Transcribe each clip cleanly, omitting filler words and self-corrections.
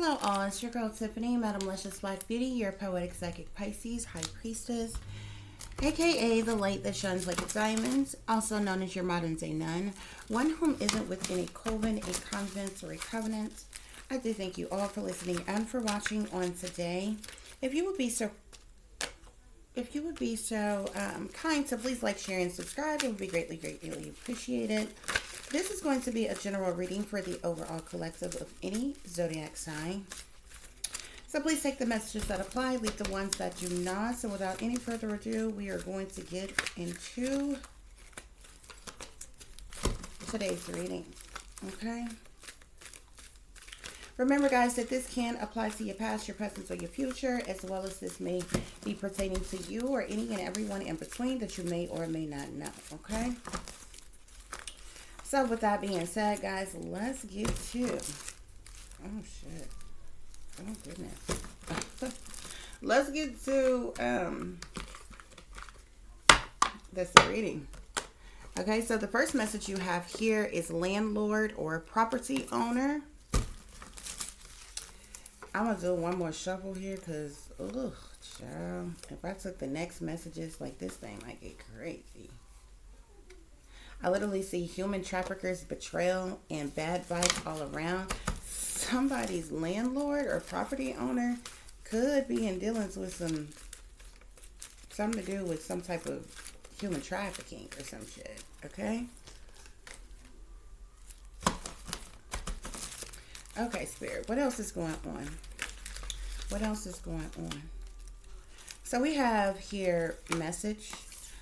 Hello all, it's your girl Tiffany, Madam Luscious Black Beauty, your poetic psychic Pisces, High Priestess, aka the light that shines like a diamond, also known as your modern day nun, one whom isn't within a coven, a convent, or a covenant. I do thank you all for listening and for watching on today. If you would be so kind to please like, share, and subscribe, it would be greatly appreciated. This is going to be a general reading for the overall collective of any zodiac sign. So please take the messages that apply, leave the ones that do not. So without any further ado, we are going to get into today's reading. Okay? Remember, guys, that this can apply to your past, your present, or your future, as well as this may be pertaining to you or any and everyone in between that you may or may not know. Okay? So with that being said, guys, let's get to, oh shit, oh goodness, let's get to this reading. Okay, so the first message you have here is landlord or property owner. I'm gonna do one more shuffle here because, ugh, child, if I took the next messages, like, this thing might get crazy. I literally see human traffickers, betrayal, and bad vibes all around. Somebody's landlord or property owner could be in dealings with something to do with some type of human trafficking or some shit. Okay? Okay, Spirit. What else is going on? What else is going on? So we have here message.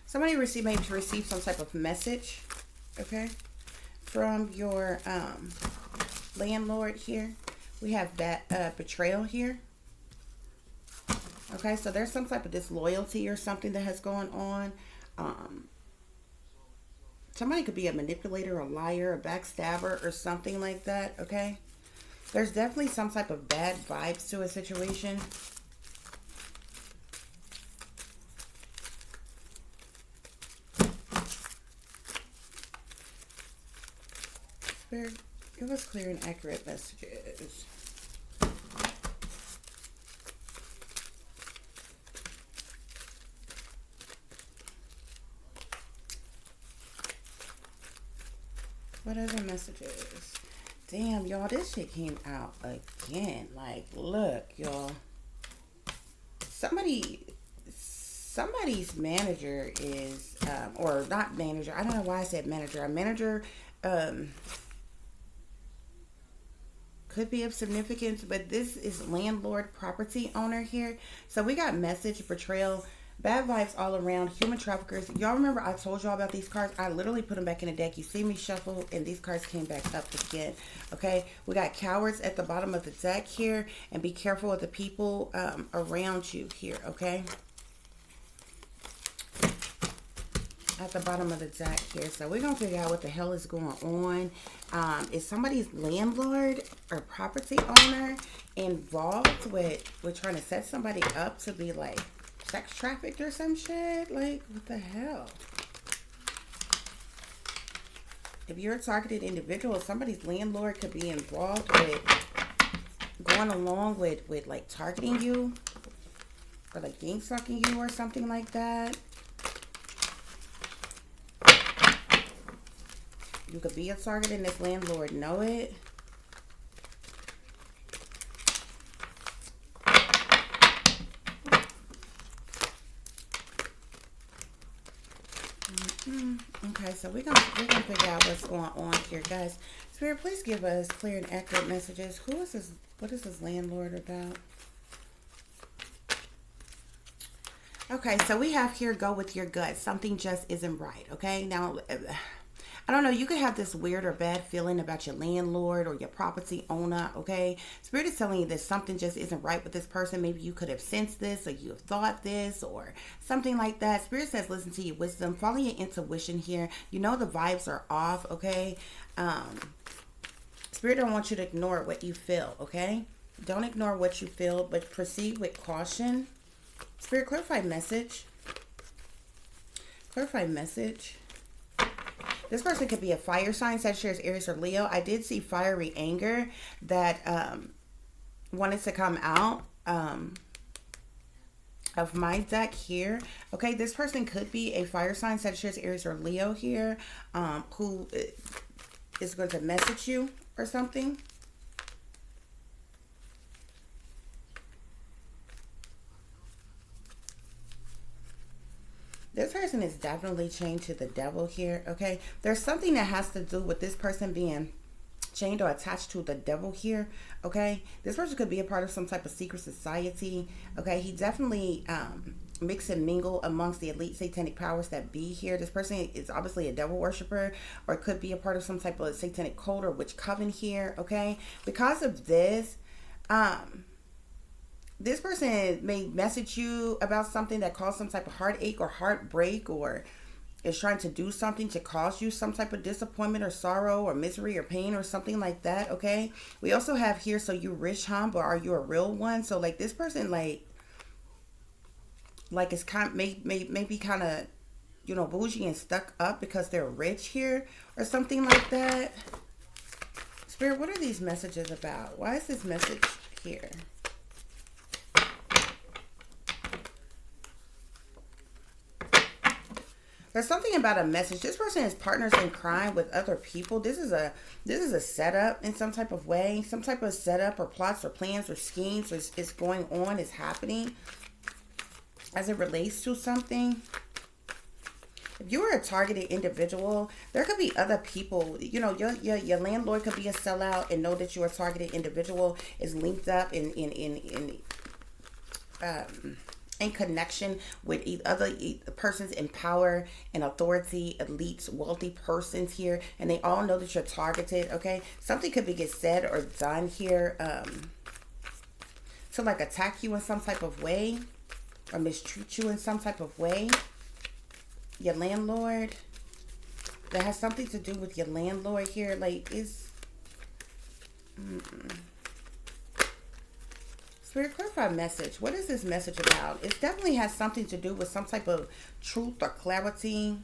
Somebody maybe to receive some type of message, okay, from your landlord here. We have that betrayal here. Okay, so there's some type of disloyalty or something that has gone on. Somebody could be a manipulator, a liar, a backstabber, or something like that, okay? There's definitely some type of bad vibes to a situation. Give us clear and accurate messages. What other messages? Damn, y'all, this shit came out again. Like, look, y'all. Somebody's manager is, or not manager. I don't know why I said manager. A manager, could be of significance, but this is landlord property owner here. So we got message, betrayal, bad vibes all around, human traffickers. Y'all remember I told y'all about these cards? I literally put them back in the deck. You see me shuffle and these cards came back up again. Okay, we got cowards at the bottom of the deck here, and be careful of the people around you here. Okay, at the bottom of the deck here. So we're gonna figure out what the hell is going on. Is somebody's landlord or property owner involved with trying to set somebody up to be like sex trafficked or some shit? Like, what the hell? If you're a targeted individual, somebody's landlord could be involved with going along with like targeting you or like gang sucking you or something like that. You could be a target and this landlord know it. Okay, so we're gonna figure out what's going on here, guys. Spirit, please give us clear and accurate messages. Who is this? What is this landlord about? Okay, so we have here, go with your gut. Something just isn't right. Okay, now, I don't know, you could have this weird or bad feeling about your landlord or your property owner, okay? Spirit is telling you that something just isn't right with this person. Maybe you could have sensed this, or you have thought this, or something like that. Spirit says listen to your wisdom, follow your intuition here. You know the vibes are off, okay? Spirit don't want you to ignore what you feel, okay? Don't ignore what you feel, but proceed with caution. Spirit, clarify message. Clarify message. This person could be a fire sign, Sagittarius, Aries, or Leo. I did see fiery anger that wanted to come out of my deck here. Okay, this person could be a fire sign, Sagittarius, Aries, or Leo here, who is going to message you or something. This person is definitely chained to the devil here, okay? There's something that has to do with this person being chained or attached to the devil here, okay? This person could be a part of some type of secret society, okay? He definitely mix and mingle amongst the elite satanic powers that be here. This person is obviously a devil worshiper, or could be a part of some type of satanic cult or witch coven here, okay? Because of this, this person may message you about something that caused some type of heartache or heartbreak, or is trying to do something to cause you some type of disappointment or sorrow or misery or pain or something like that, okay? We also have here, so you rich, huh? But are you a real one? So like this person like it's kind of maybe kind of, you know, bougie and stuck up because they're rich here or something like that. Spirit, what are these messages about? Why is this message here? There's something about a message. This person is partners in crime with other people. This is a setup in some type of way. Some type of setup or plots or plans or schemes is going on, is happening as it relates to something. If you are a targeted individual, there could be other people. You know, your landlord could be a sellout and know that you're a targeted individual, is linked up in connection with other persons in power and authority, elites, wealthy persons here, and they all know that you're targeted, okay? Something could be get said or done here to like attack you in some type of way or mistreat you in some type of way. Your landlord, that has something to do with your landlord here, like is Spirit, clarify message. What is this message about? It definitely has something to do with some type of truth or clarity.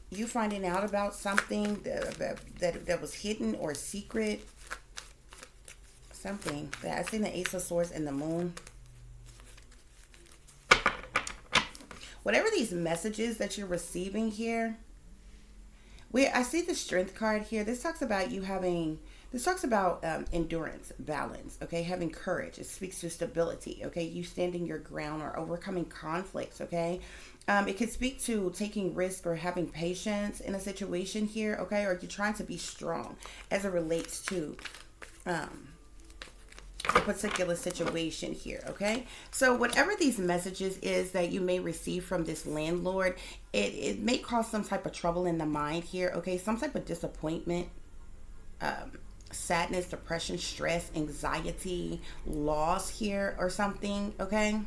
You finding out about something that was hidden or secret. Something. I seen the Ace of Swords and the Moon. Whatever these messages that you're receiving here, I see the Strength card here. This talks about you having... This talks about endurance, balance, okay? Having courage. It speaks to stability, okay? You standing your ground or overcoming conflicts, okay? It could speak to taking risk or having patience in a situation here, okay? Or you're trying to be strong as it relates to a particular situation here, okay? So whatever these messages is that you may receive from this landlord, it may cause some type of trouble in the mind here, okay? Some type of disappointment, sadness, depression, stress, anxiety, loss here or something, okay?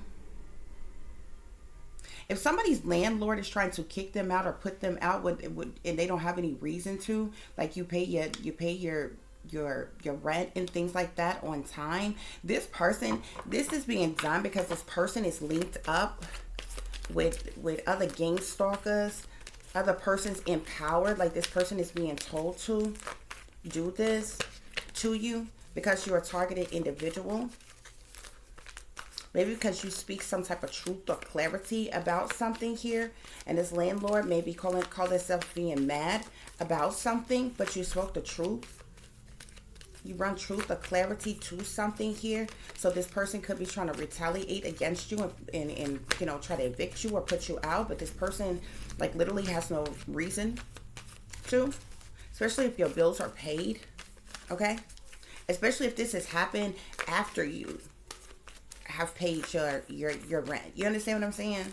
If somebody's landlord is trying to kick them out or put them out and they don't have any reason to, like you pay your rent and things like that on time, this is being done because this person is linked up with other gang stalkers, other persons in power. Like this person is being told to do this to you because you're a targeted individual. Maybe because you speak some type of truth or clarity about something here, and this landlord may be call themselves being mad about something, but you spoke the truth. You run truth or clarity to something here. So this person could be trying to retaliate against you and you know, try to evict you or put you out, but this person like literally has no reason to. Especially if your bills are paid, okay? Especially if this has happened after you have paid your rent. You understand what I'm saying?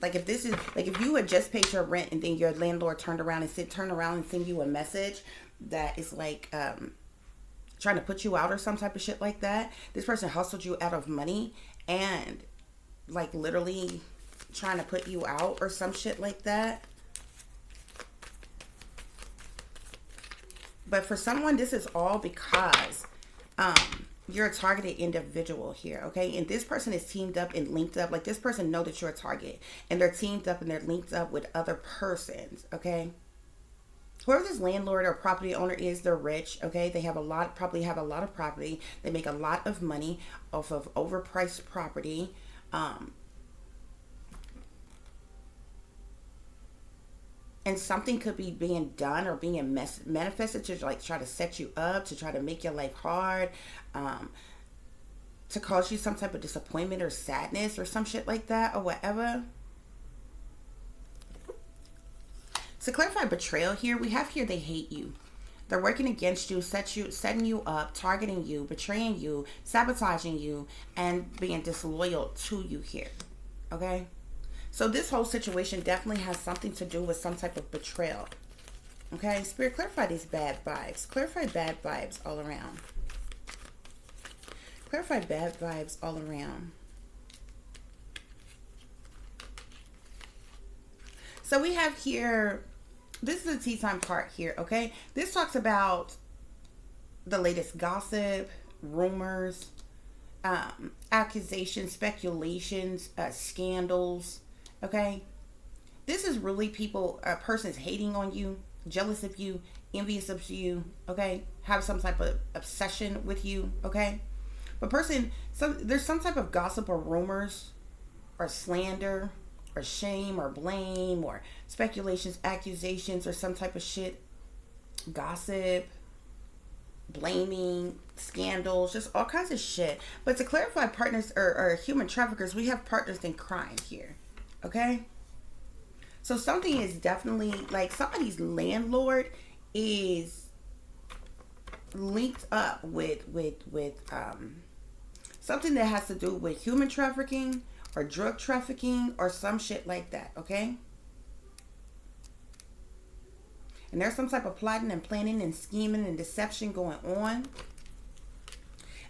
Like if this is, like if you had just paid your rent and then your landlord turned around and send you a message that is like trying to put you out or some type of shit like that. This person hustled you out of money and like literally trying to put you out or some shit like that. But for someone, this is all because you're a targeted individual here, okay? And this person is teamed up and linked up. Like this person know that you're a target. And they're teamed up and they're linked up with other persons, okay? Whoever this landlord or property owner is, they're rich, okay? They have a lot, probably have a lot of property. They make a lot of money off of overpriced property. And something could be being done or being manifested to like try to set you up, to try to make your life hard, to cause you some type of disappointment or sadness or some shit like that or whatever. To clarify betrayal here, we have here they hate you. They're working against you, setting you up, targeting you, betraying you, sabotaging you, and being disloyal to you here. Okay? So this whole situation definitely has something to do with some type of betrayal. Okay? Spirit, clarify these bad vibes. Clarify bad vibes all around. Clarify bad vibes all around. So we have here, this is the tea time part here, okay? This talks about the latest gossip, rumors, accusations, speculations, scandals, okay? This is really people, a person's hating on you, jealous of you, envious of you, okay? Have some type of obsession with you, okay? But there's some type of gossip or rumors or slander or shame or blame or speculations, accusations, or some type of shit, gossip, blaming, scandals, just all kinds of shit. But to clarify partners or human traffickers, we have partners in crime here, okay? So something is definitely, like, somebody's landlord is linked up with something that has to do with human trafficking or drug trafficking or some shit like that, okay? And there's some type of plotting and planning and scheming and deception going on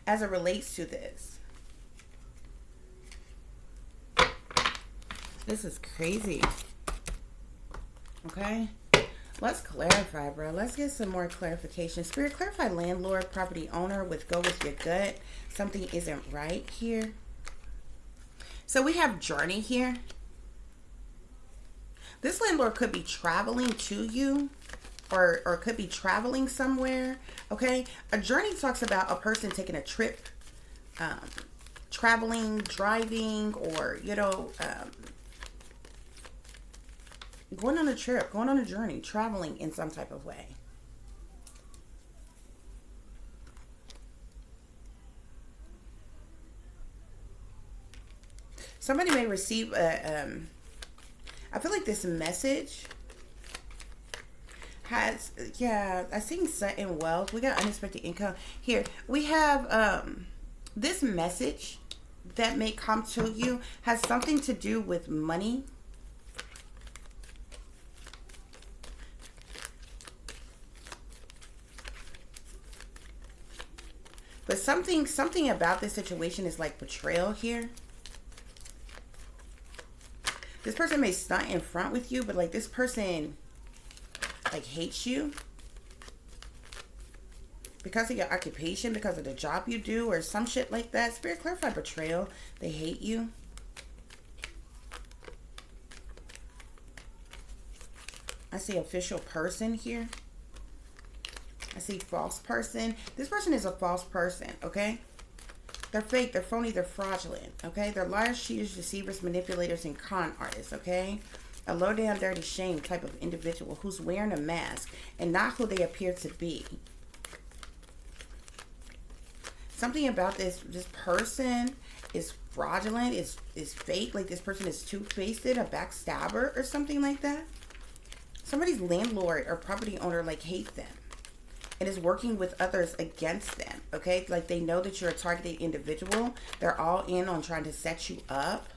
as it relates to this. This is crazy. Okay? Let's clarify, bro. Let's get some more clarification. Spirit, clarify landlord, property owner with go with your gut. Something isn't right here. So we have journey here. This landlord could be traveling to you or could be traveling somewhere, okay? A journey talks about a person taking a trip, traveling, driving, or, you know, going on a trip, going on a journey, traveling in some type of way. Somebody may receive a, I feel like this message has, yeah, I see sudden wealth. We got unexpected income. Here, we have this message that may come to you has something to do with money. But something about this situation is like betrayal here. This person may stunt in front with you, but like this person like hates you because of your occupation, because of the job you do, or some shit like that. Spirit, clarify betrayal. They hate you. I see official person here. I see false person. This person is a false person, okay? They're fake, they're phony, they're fraudulent, okay? They're liars, cheaters, deceivers, manipulators, and con artists, okay? A low down, dirty shame type of individual who's wearing a mask and not who they appear to be. Something about this person is fraudulent, is fake, like this person is two-faced, a backstabber, or something like that. Somebody's landlord or property owner like hates them and is working with others against them, okay? Like they know that you're a targeted individual. They're all in on trying to set you up,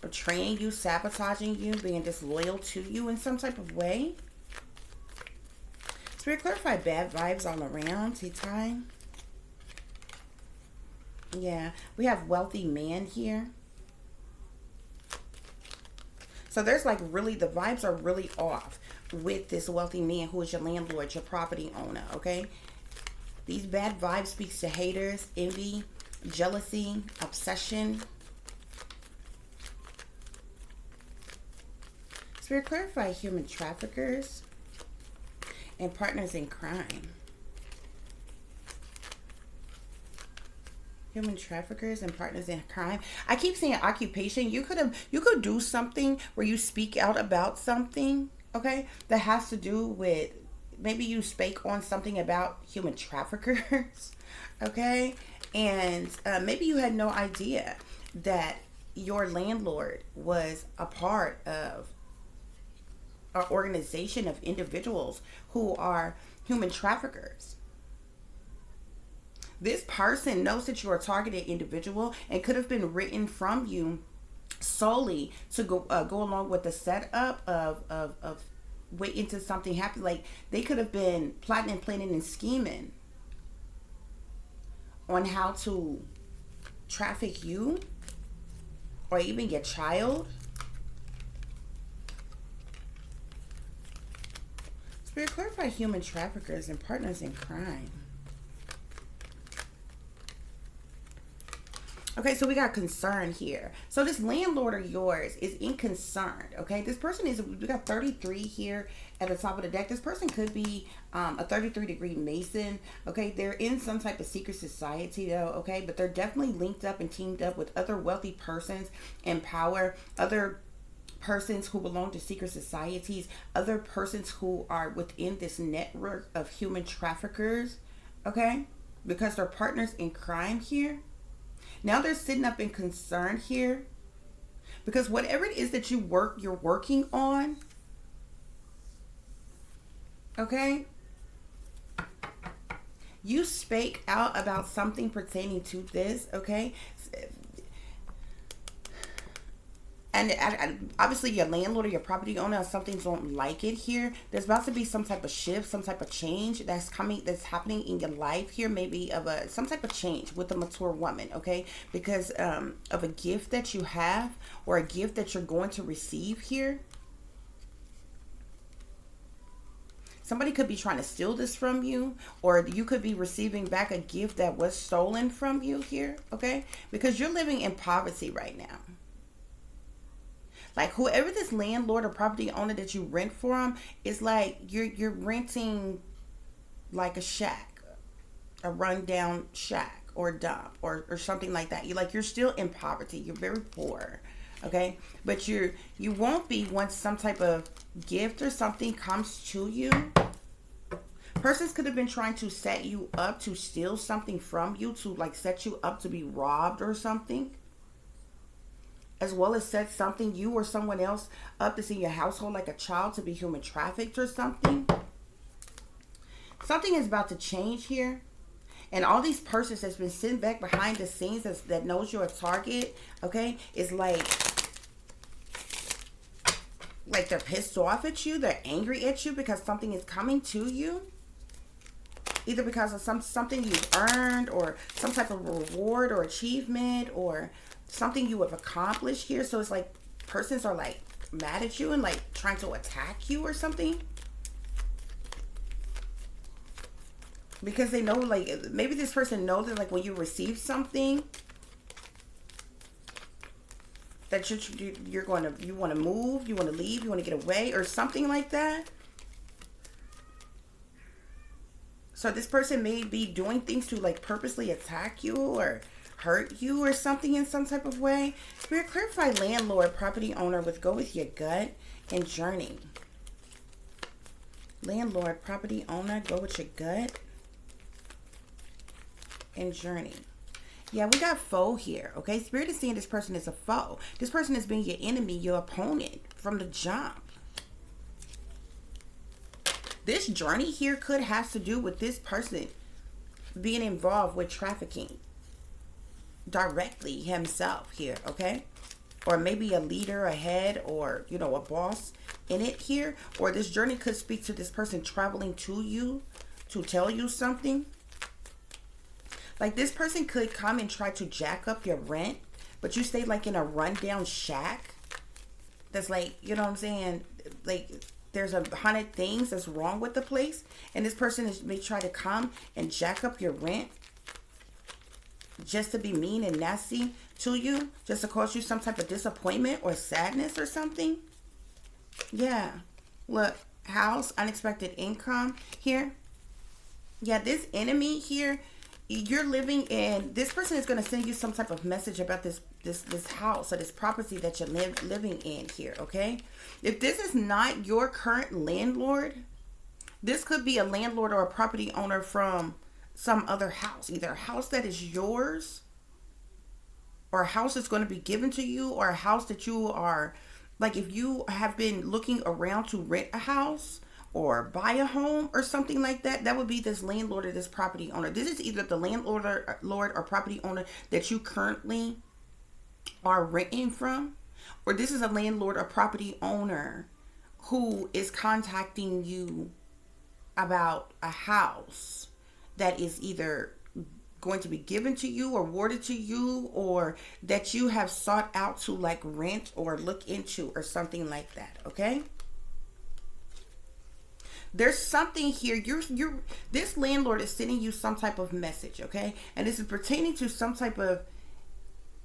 betraying you, sabotaging you, being disloyal to you in some type of way. Spirit, clarify bad vibes all around. Tea time. Yeah, we have wealthy man here. So there's like really, the vibes are really off with this wealthy man who is your landlord, your property owner, okay? These bad vibes speaks to haters, envy, jealousy, obsession. Spirit, clarify human traffickers. and partners in crime. Human traffickers and partners in crime. I keep saying occupation. You could do something where you speak out about something, okay, that has to do with, maybe you spake on something about human traffickers, okay, and maybe you had no idea that your landlord was a part of an organization of individuals who are human traffickers. This person knows that you're a targeted individual and could have been written from you solely to go along with the setup of waiting to something happen. Like, they could have been plotting and planning and scheming on how to traffic you or even your child. Spirit, clarify human traffickers and partners in crime. Okay, so we got concern here. So this landlord of yours is in concern, okay? This person is, we got 33 here at the top of the deck. This person could be a 33-degree Mason, okay? They're in some type of secret society, though, okay? But they're definitely linked up and teamed up with other wealthy persons in power, other persons who belong to secret societies, other persons who are within this network of human traffickers, okay? Because they're partners in crime here. Now they're sitting up in concern here because whatever it is that you're working on, okay, you spake out about something pertaining to this, okay? And obviously your landlord or your property owner, something don't like it here. There's about to be some type of shift, some type of change that's happening in your life here. Maybe of some type of change with a mature woman, okay? Because of a gift that you have or a gift that you're going to receive here. Somebody could be trying to steal this from you, or you could be receiving back a gift that was stolen from you here, okay? Because you're living in poverty right now. Like, whoever this landlord or property owner that you rent from is like you're renting like a shack, a rundown shack or dump or something like that. You're still in poverty. You're very poor, okay? But you won't be once some type of gift or something comes to you. Persons could have been trying to set you up to steal something from you, to like set you up to be robbed or something. As well as set something, you or someone else, up that's in your household, like a child, to be human trafficked or something. Something is about to change here. And all these persons that's been sitting back behind the scenes that knows you're a target, okay, is like they're pissed off at you. They're angry at you because something is coming to you. Either because of something you've earned or some type of reward or achievement or something you have accomplished here. So it's like persons are like mad at you and like trying to attack you or something. Because they know, like, maybe this person knows that, like, when you receive something that you want to move, you want to leave, you want to get away or something like that. So this person may be doing things to like purposely attack you or hurt you or something in some type of way. Spirit, clarify landlord, property owner with go with your gut and journey. Landlord, property owner, go with your gut and journey. Yeah, we got foe here, okay? Spirit is saying this person is a foe. This person has been your enemy, your opponent from the jump. This journey here could have to do with this person being involved with trafficking directly himself here, okay? Or maybe a leader, a head, or, you know, a boss in it here. Or this journey could speak to this person traveling to you to tell you something. Like, this person could come and try to jack up your rent, but you stay like in a rundown shack that's like, you know what I'm saying, like there's 100 things that's wrong with the place, and this person may try to come and jack up your rent just to be mean and nasty to you, just to cause you some type of disappointment or sadness or something. Yeah, look, house, unexpected income here. Yeah, this enemy here, you're living in, this person is going to send you some type of message about this house or this property that you're living in here, okay? If this is not your current landlord, this could be a landlord or a property owner from some other house, either a house that is yours or a house that's going to be given to you, or a house that you are, like, if you have been looking around to rent a house or buy a home or something like that, that would be this landlord or this property owner. This is either the landlord or property owner that you currently are renting from, or this is a landlord or property owner who is contacting you about a house that is either going to be given to you or awarded to you, or that you have sought out to like rent or look into or something like that, okay? There's something here. This landlord is sending you some type of message, okay? And this is pertaining to some type of,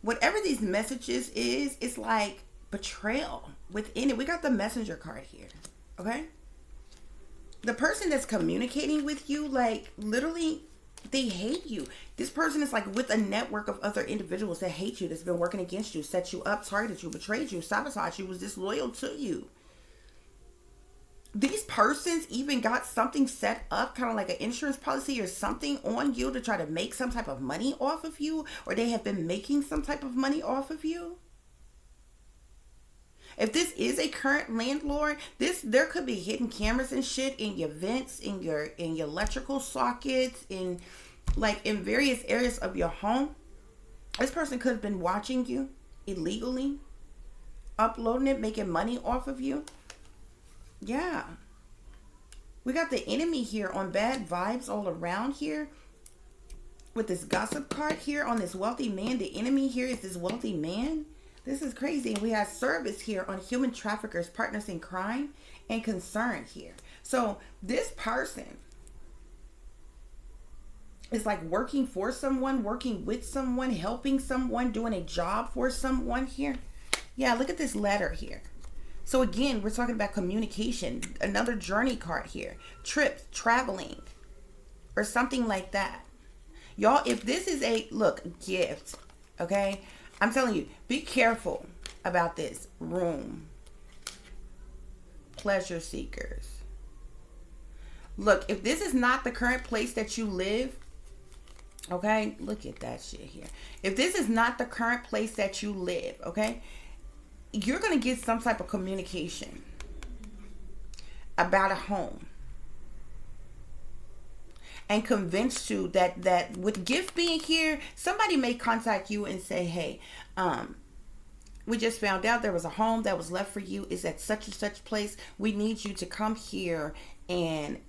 whatever these messages is, it's like betrayal within it. We got the messenger card here, okay? The person that's communicating with you, like, literally, they hate you. This person is like with a network of other individuals that hate you, that's been working against you, set you up, targeted you, betrayed you, sabotaged you, was disloyal to you. These persons even got something set up, kind of like an insurance policy or something on you to try to make some type of money off of you, or they have been making some type of money off of you. If this is a current landlord, there could be hidden cameras and shit in your vents, in your electrical sockets, in various areas of your home. This person could have been watching you illegally, uploading it, making money off of you. Yeah. We got the enemy here on bad vibes all around here. With this gossip card here on this wealthy man. The enemy here is this wealthy man. This is crazy. And we have service here on human traffickers, partners in crime, and concern here. So this person is like working for someone, working with someone, helping someone, doing a job for someone here. Yeah, look at this letter here. So again, we're talking about communication. Another journey card here. Trips, traveling, or something like that. Y'all, if this is a, gift, okay? I'm telling you, be careful about this. Room. Pleasure seekers. Look, if this is not the current place that you live, okay? Look at that shit here. If this is not the current place that you live, okay? You're going to get some type of communication about a home. And convince you that with gift being here, somebody may contact you and say, hey, we just found out there was a home that was left for you. It's at such and such place. We need you to come here and,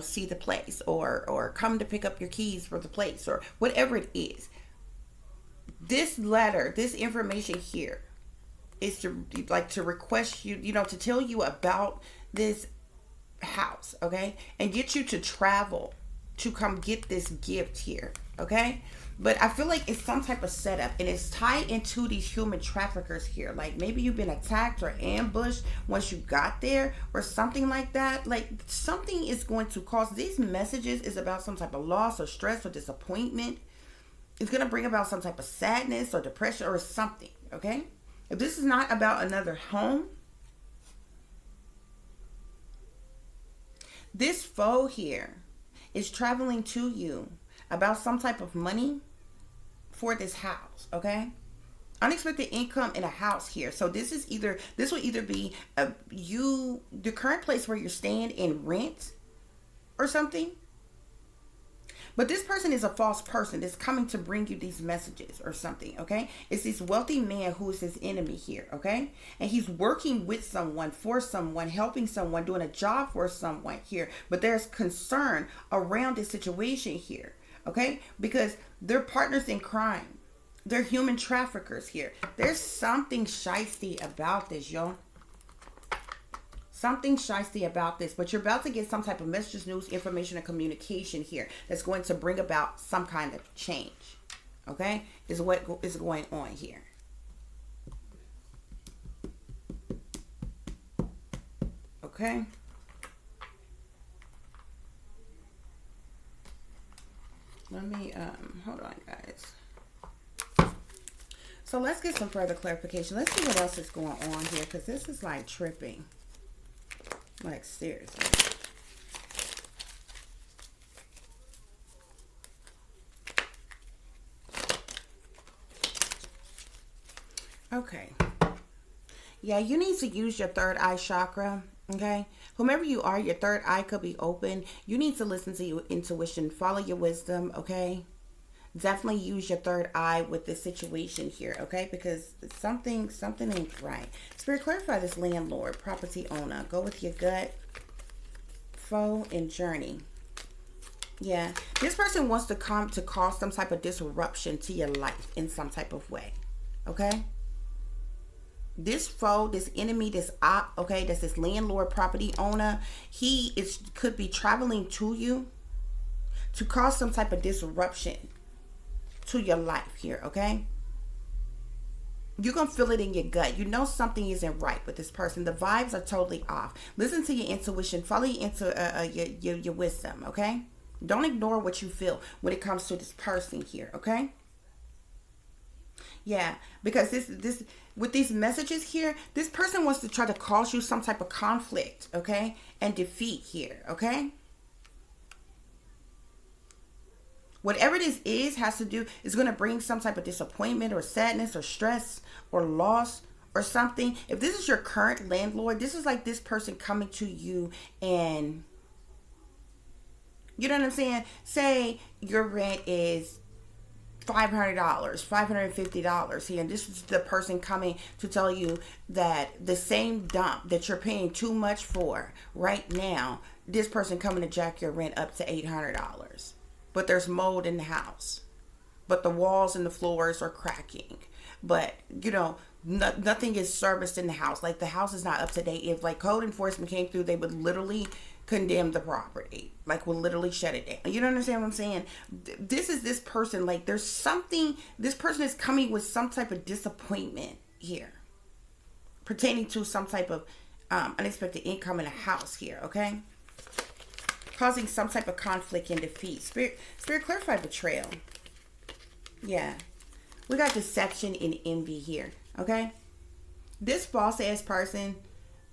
see the place, or come to pick up your keys for the place, or whatever it is. This letter, this information here is to request you, to tell you about this house, okay? And get you to travel to come get this gift here, okay? But I feel like it's some type of setup, and it's tied into these human traffickers here. Like maybe you've been attacked or ambushed once you got there, or something like that. Like something is going to cause, these messages is about some type of loss or stress or disappointment. It's going to bring about some type of sadness or depression or something, okay? If this is not about another home, this foe here is traveling to you about some type of money for this house, okay? Unexpected income in a house here. So this will either be the current place where you're staying in rent or something. But this person is a false person that's coming to bring you these messages or something, okay? It's this wealthy man who is his enemy here, okay? And he's working with someone, for someone, helping someone, doing a job for someone here. But there's concern around this situation here, okay? Because they're partners in crime. They're human traffickers here. There's something shysty about this, y'all. Something shysty about this, but you're about to get some type of messages, news, information, and communication here that's going to bring about some kind of change. Okay? Is what is going on here. Okay? Let me, hold on, guys. So let's get some further clarification. Let's see what else is going on here, because this is like tripping. Like, seriously. Okay. Yeah, you need to use your third eye chakra. Okay. Whomever you are, your third eye could be open. You need to listen to your intuition, follow your wisdom. Okay. Definitely use your third eye with this situation here. Okay. Because something ain't right. Spirit, clarify this landlord, property owner. Go with your gut, foe, and journey. Yeah. This person wants to come to cause some type of disruption to your life in some type of way. Okay. This foe, this enemy, this op, okay, that's this landlord, property owner, could be traveling to you to cause some type of disruption to your life here, okay? You're going to feel it in your gut. You know something isn't right with this person. The vibes are totally off. Listen to your intuition. Follow your wisdom, okay? Don't ignore what you feel when it comes to this person here, okay? Yeah, because this with these messages here, this person wants to try to cause you some type of conflict, okay? And defeat here, okay? Whatever this is going to bring some type of disappointment or sadness or stress or loss or something. If this is your current landlord, this is like this person coming to you and, you know what I'm saying? Say your rent is $500, $550 here, and this is the person coming to tell you that the same dump that you're paying too much for right now, this person coming to jack your rent up to $800. But there's mold in the house, but the walls and the floors are cracking, but you know, nothing is serviced in the house. Like, the house is not up to date. If like code enforcement came through, they would literally condemn the property, like will literally shut it down. You don't understand what I'm saying? This is this person, like there's something, this person is coming with some type of disappointment here pertaining to some type of unexpected income in a house here, okay? Causing some type of conflict and defeat. Spirit clarify betrayal. Yeah. We got deception and envy here, okay? This false ass person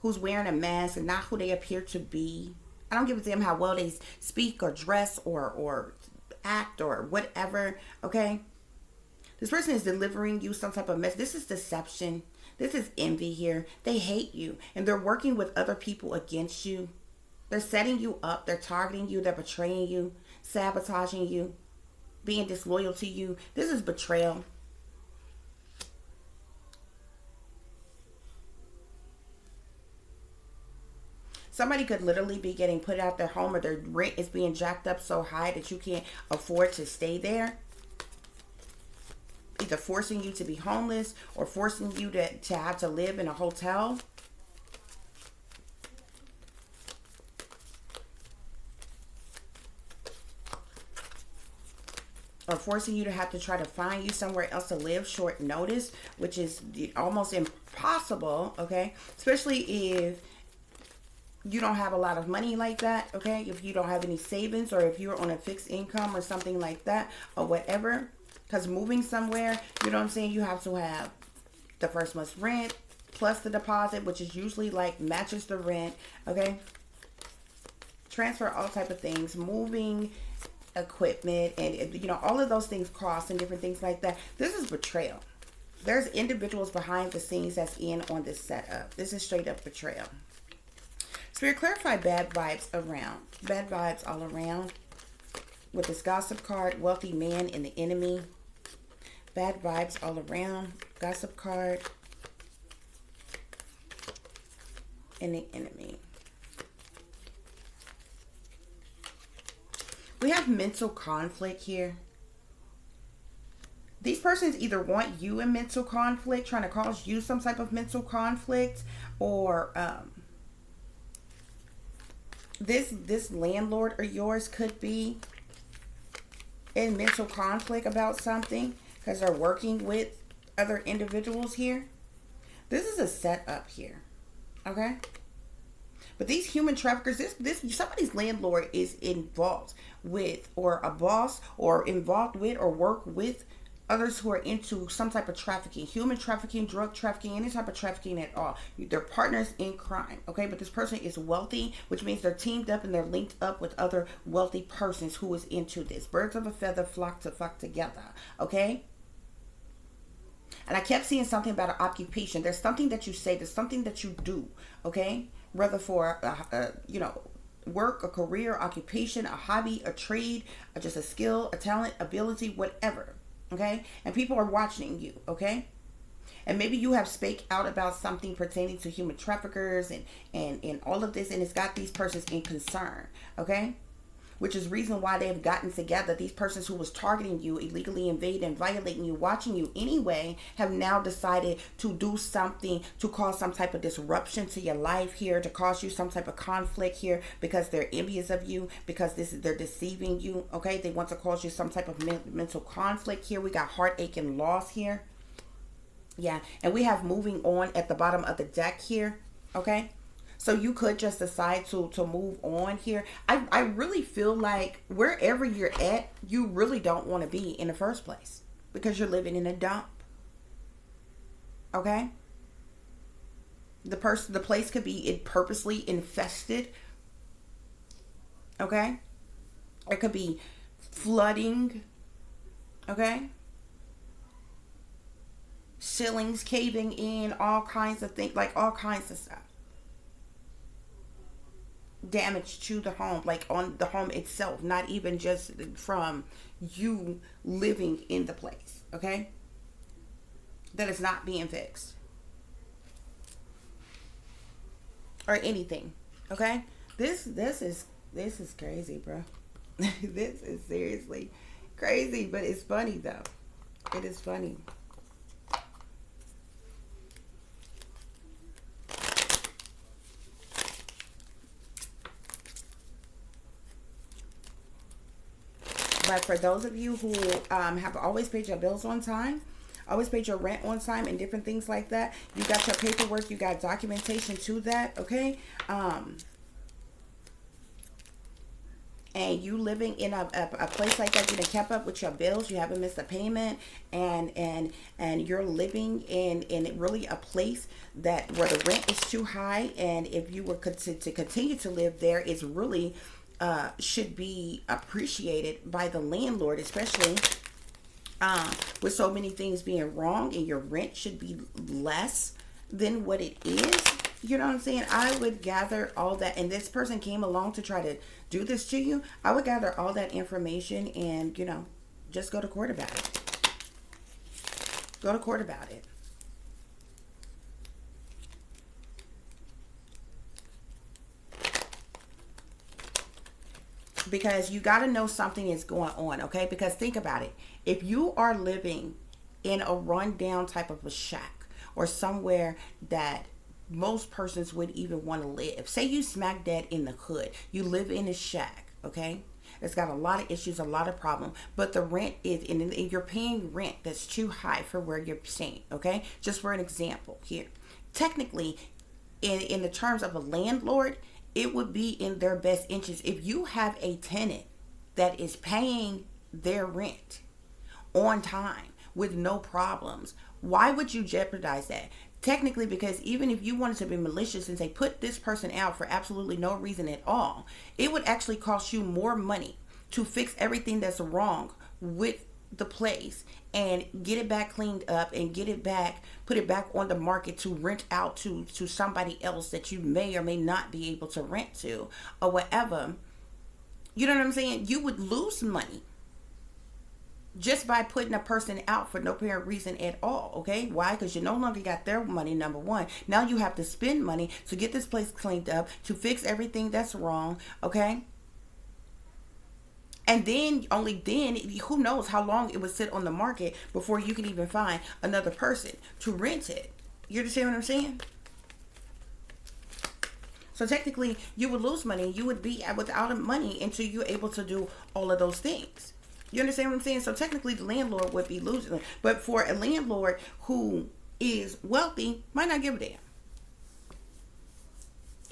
who's wearing a mask and not who they appear to be. I don't give a damn how well they speak or dress or act or whatever, okay? This person is delivering you some type of message. This is deception. This is envy here. They hate you, and they're working with other people against you. They're setting you up. They're targeting you. They're betraying you, sabotaging you, being disloyal to you. This is betrayal. Somebody could literally be getting put out their home, or their rent is being jacked up so high that you can't afford to stay there. Either forcing you to be homeless or forcing you to have to live in a hotel. Or forcing you to have to try to find you somewhere else to live short notice, which is almost impossible, okay? Especially if you don't have a lot of money like that, okay? If you don't have any savings, or if you're on a fixed income or something like that, or whatever. Because moving somewhere, you know what I'm saying, you have to have the first month's rent plus the deposit, which is usually like matches the rent, okay? Transfer all type of things, moving equipment, and you know, all of those things cost and different things like that. This is betrayal. There's individuals behind the scenes that's in on this setup. This is straight up betrayal. Spirit, clarify bad vibes around. Bad vibes all around. With this gossip card, wealthy man and the enemy. Bad vibes all around. Gossip card. And the enemy. We have mental conflict here. These persons either want you in mental conflict, trying to cause you some type of mental conflict, or this landlord of yours could be in mental conflict about something because they're working with other individuals here. This is a setup here, okay? But these human traffickers, this somebody's landlord is involved with, or a boss, or involved with, or work with others who are into some type of trafficking, human trafficking, drug trafficking, any type of trafficking at all. They're partners in crime, okay? But this person is wealthy, which means they're teamed up and they're linked up with other wealthy persons who is into this. Birds of a feather flock together, okay? And I kept seeing something about an occupation. There's something that you say, there's something that you do, okay? Whether for, work, a career, occupation, a hobby, a trade, or just a skill, a talent, ability, whatever. Okay, and people are watching you. Okay, and maybe you have spake out about something pertaining to human traffickers and all of this, and it's got these persons in concern. Okay, which is reason why they have gotten together. These persons who was targeting you, illegally invading and violating you, watching you anyway, have now decided to do something to cause some type of disruption to your life here, to cause you some type of conflict here, because they're envious of you, because they're deceiving you. Okay, they want to cause you some type of mental conflict here. We got heartache and loss here. Yeah, and we have moving on at the bottom of the deck here. Okay, so you could just decide to move on here. I really feel like wherever you're at, you really don't want to be in the first place, because you're living in a dump. Okay? The place could be purposely infested. Okay? It could be flooding. Okay? Ceilings caving in, all kinds of things, like all kinds of stuff. Damage to the home, like on the home itself, not even just from you living in the place. Okay, that is not being fixed or anything. Okay, this is crazy, bro. This is seriously crazy, but it's funny though. It is funny. But for those of you who have always paid your bills on time, always paid your rent on time, and different things like that, you got your paperwork, you got documentation to that, okay? And you living in a place like that, you done kept up with your bills, you haven't missed a payment, and you're living in really a place that where the rent is too high, and if you were to continue to live there, it's really should be appreciated by the landlord, especially with so many things being wrong, and your rent should be less than what it is. You know what I'm saying? I would gather all that, and this person came along to try to do this to you. I would gather all that information and, just go to court about it. Go to court about it. Because you got to know something is going on, okay? Because think about it. If you are living in a rundown type of a shack, or somewhere that most persons would even want to live, say you smack dead in the hood, you live in a shack, okay? It's got a lot of issues, a lot of problems, but the rent is, and you're paying rent that's too high for where you're staying, okay? Just for an example here. Technically, in the terms of a landlord, it would be in their best interest if you have a tenant that is paying their rent on time with no problems. Why would you jeopardize that? Technically, because even if you wanted to be malicious and say, put this person out for absolutely no reason at all, it would actually cost you more money to fix everything that's wrong with the place and get it back cleaned up and get it back, put it back on the market to rent out to somebody else that you may or may not be able to rent to or whatever. You know what I'm saying? You would lose money just by putting a person out for no apparent reason at all, okay? Why? Because you no longer got their money, number one. Now you have to spend money to get this place cleaned up, to fix everything that's wrong, okay? And then, only then, who knows how long it would sit on the market before you can even find another person to rent it. You understand what I'm saying? So technically, you would lose money. You would be without money until you're able to do all of those things. You understand what I'm saying? So technically, the landlord would be losing. But for a landlord who is wealthy, might not give a damn.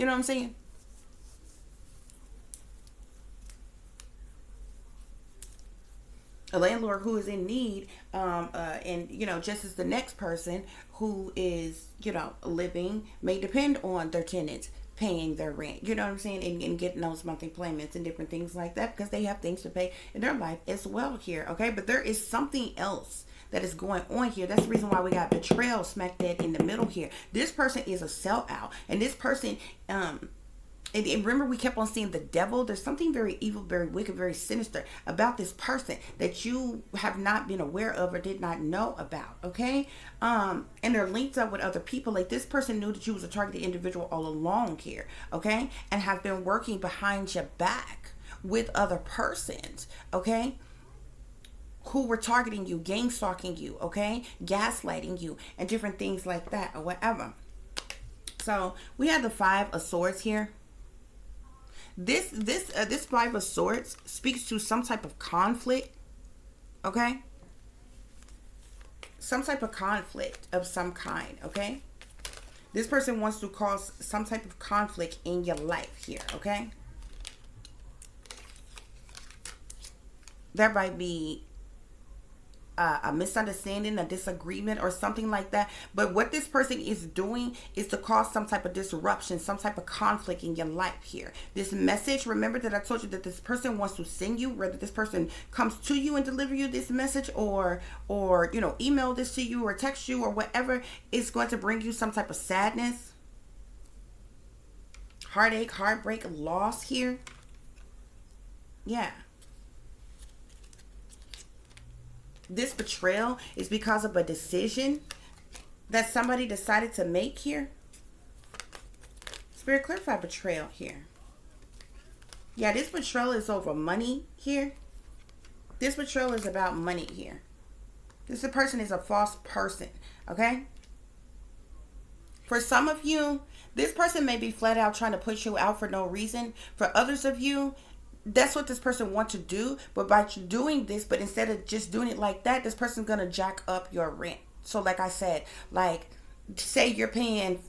You know what I'm saying? A landlord who is in need, and just as the next person who is living may depend on their tenants paying their rent, you know what I'm saying, and getting those monthly payments and different things like that, because they have things to pay in their life as well here. Okay, but there is something else that is going on here. That's the reason why we got betrayal smack dead in the middle here. This person is a sellout, and this person, and remember, we kept on seeing the devil. There's something very evil, very wicked, very sinister about this person that you have not been aware of or did not know about. Okay, and they're linked up with other people. Like, this person knew that you was a targeted individual all along here. Okay, and have been working behind your back with other persons. Okay, who were targeting you, gang stalking you. Okay, gaslighting you, and different things like that, or whatever. So we have the Five of Swords here. This Five of Swords speaks to some type of conflict. Okay, some type of conflict of some kind. Okay, this person wants to cause some type of conflict in your life here. Okay, there might be a misunderstanding, a disagreement, or something like that. But what this person is doing is to cause some type of disruption, some type of conflict in your life here. This message, remember that I told you that this person wants to send you, whether this person comes to you and deliver you this message, or email this to you or text you or whatever, is going to bring you some type of sadness, heartache, heartbreak, loss here. Yeah. This betrayal is because of a decision that somebody decided to make here. Spirit, clarify betrayal here. Yeah, this betrayal is over money here. This betrayal is about money here. This person is a false person, okay? For some of you, this person may be flat out trying to push you out for no reason. For others of you, that's what this person wants to do. But by doing this, but instead of just doing it like that, this person's going to jack up your rent. So like I said, like, say you're paying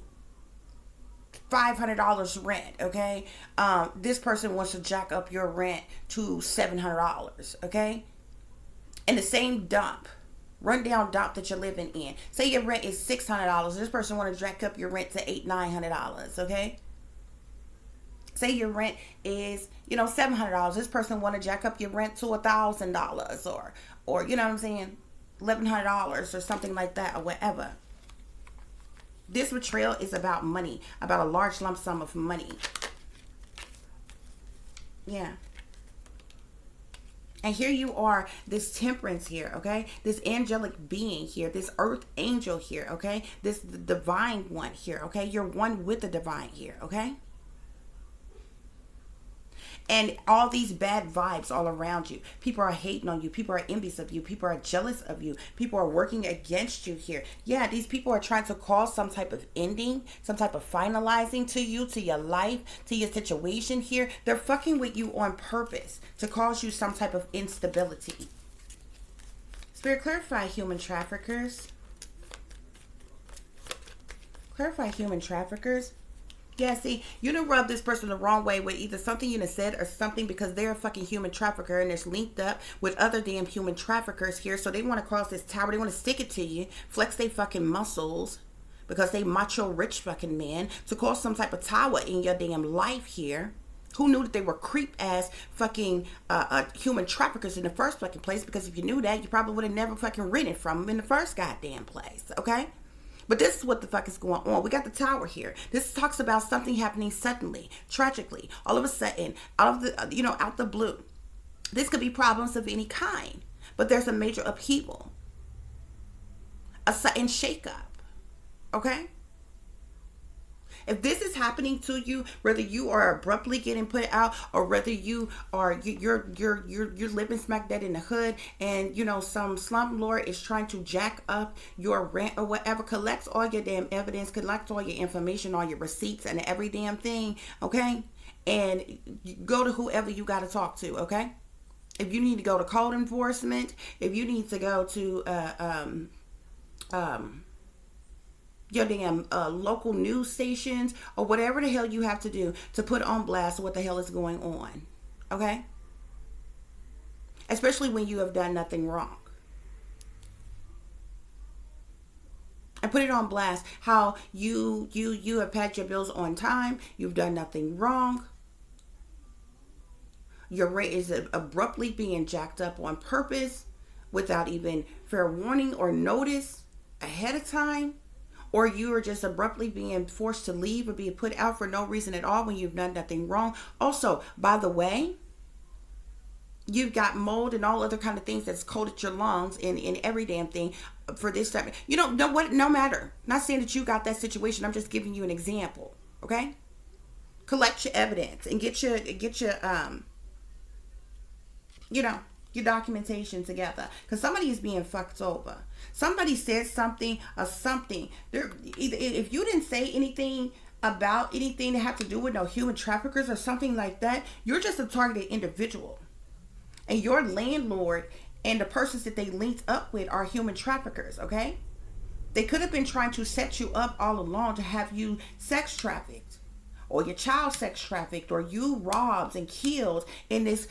$500 rent, okay? This person wants to jack up your rent to $700, okay? In the same dump, rundown dump that you're living in. Say your rent is $600. This person want to jack up your rent to $800-900, okay? Say your rent is, $700. This person want to jack up your rent to $1,000 or you know what I'm saying, $1,100 or something like that, or whatever. This betrayal is about money, about a large lump sum of money. Yeah. And here you are, this temperance here, okay? This angelic being here, this earth angel here, okay? This divine one here, okay? You're one with the divine here, okay? And all these bad vibes all around you. People are hating on you. People are envious of you. People are jealous of you. People are working against you here. Yeah, these people are trying to cause some type of ending, some type of finalizing to you, to your life, to your situation here. They're fucking with you on purpose to cause you some type of instability. Spirit, clarify human traffickers. Clarify human traffickers. Yeah, see, you done rub this person the wrong way with either something you done said or something, because they're a fucking human trafficker and it's linked up with other damn human traffickers here. So they want to cross this tower. They want to stick it to you, flex their fucking muscles because they macho rich fucking men, to cause some type of tower in your damn life here. Who knew that they were creep ass fucking human traffickers in the first fucking place? Because if you knew that, you probably would have never fucking rented from them in the first goddamn place, okay? But this is what the fuck is going on. We got the tower here. This talks about something happening suddenly, tragically, all of a sudden, out of the, out the blue. This could be problems of any kind, but there's a major upheaval, a sudden shakeup. Okay? If this is happening to you, whether you are abruptly getting put out, or whether you are you're living smack dead in the hood, and some slumlord is trying to jack up your rent or whatever, collect all your damn evidence, collect all your information, all your receipts, and every damn thing, okay? And go to whoever you got to talk to, okay? If you need to go to code enforcement, if you need to go to your damn local news stations, or whatever the hell you have to do to put on blast what the hell is going on, okay? especially when you have done nothing wrong. And put it on blast how you have paid your bills on time. You've done nothing wrong. Your rate is abruptly being jacked up on purpose without even fair warning or notice ahead of time. Or you are just abruptly being forced to leave or being put out for no reason at all when you've done nothing wrong. Also, by the way, you've got mold and all other kind of things that's coated your lungs in every damn thing for this type. You don't know what, no matter. Not saying that you got that situation. I'm just giving you an example. Okay? Collect your evidence and get your your documentation together. Because somebody is being fucked over. Somebody said something or something. If you didn't say anything about anything that have to do with no human traffickers or something like that, you're just a targeted individual. And your landlord and the persons that they linked up with are human traffickers, okay? They could have been trying to set you up all along to have you sex trafficked, or your child sex trafficked, or you robbed and killed in this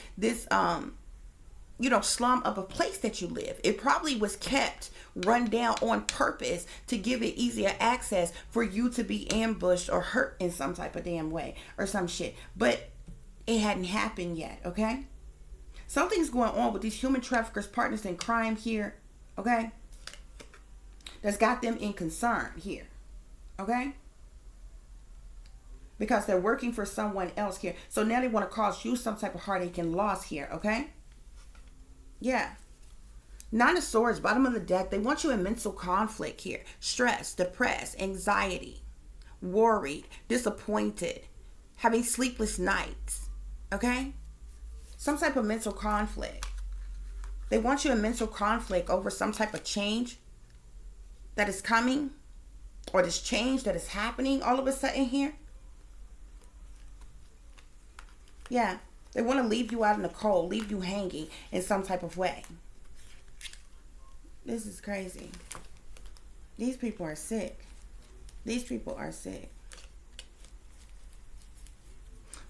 slum of a place that you live. It probably was kept run down on purpose to give it easier access for you to be ambushed or hurt in some type of damn way or some shit. But it hadn't happened yet, okay? Something's going on with these human traffickers, partners in crime here, okay? That's got them in concern here, okay? Because they're working for someone else here. So now they want to cause you some type of heartache and loss here, okay? Yeah. Nine of Swords, bottom of the deck. They want you in mental conflict here. Stress, depressed, anxiety, worried, disappointed, having sleepless nights, okay? Some type of mental conflict. They want you in mental conflict over some type of change that is coming, or this change that is happening all of a sudden here. Yeah. They want to leave you out in the cold, leave you hanging in some type of way. This is crazy. These people are sick. These people are sick.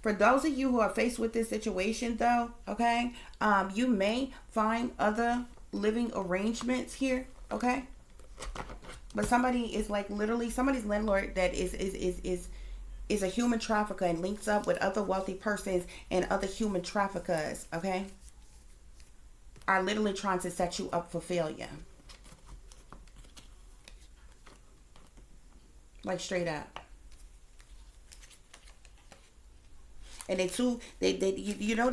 For those of you who are faced with this situation, though, okay, you may find other living arrangements here, okay? But somebody is like literally somebody's landlord that is a human trafficker and links up with other wealthy persons and other human traffickers, okay, are literally trying to set you up for failure. Like straight up. And they're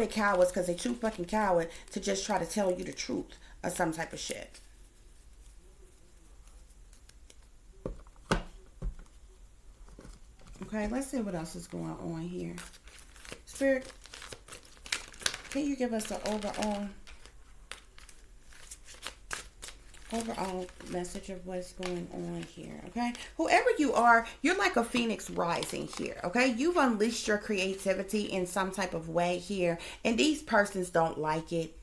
cowards because they're too fucking coward to just try to tell you the truth or some type of shit. Okay, let's see what else is going on here. Spirit, can you give us an overall message of what's going on here, okay? Whoever you are, you're like a phoenix rising here, okay? You've unleashed your creativity in some type of way here, and these persons don't like it.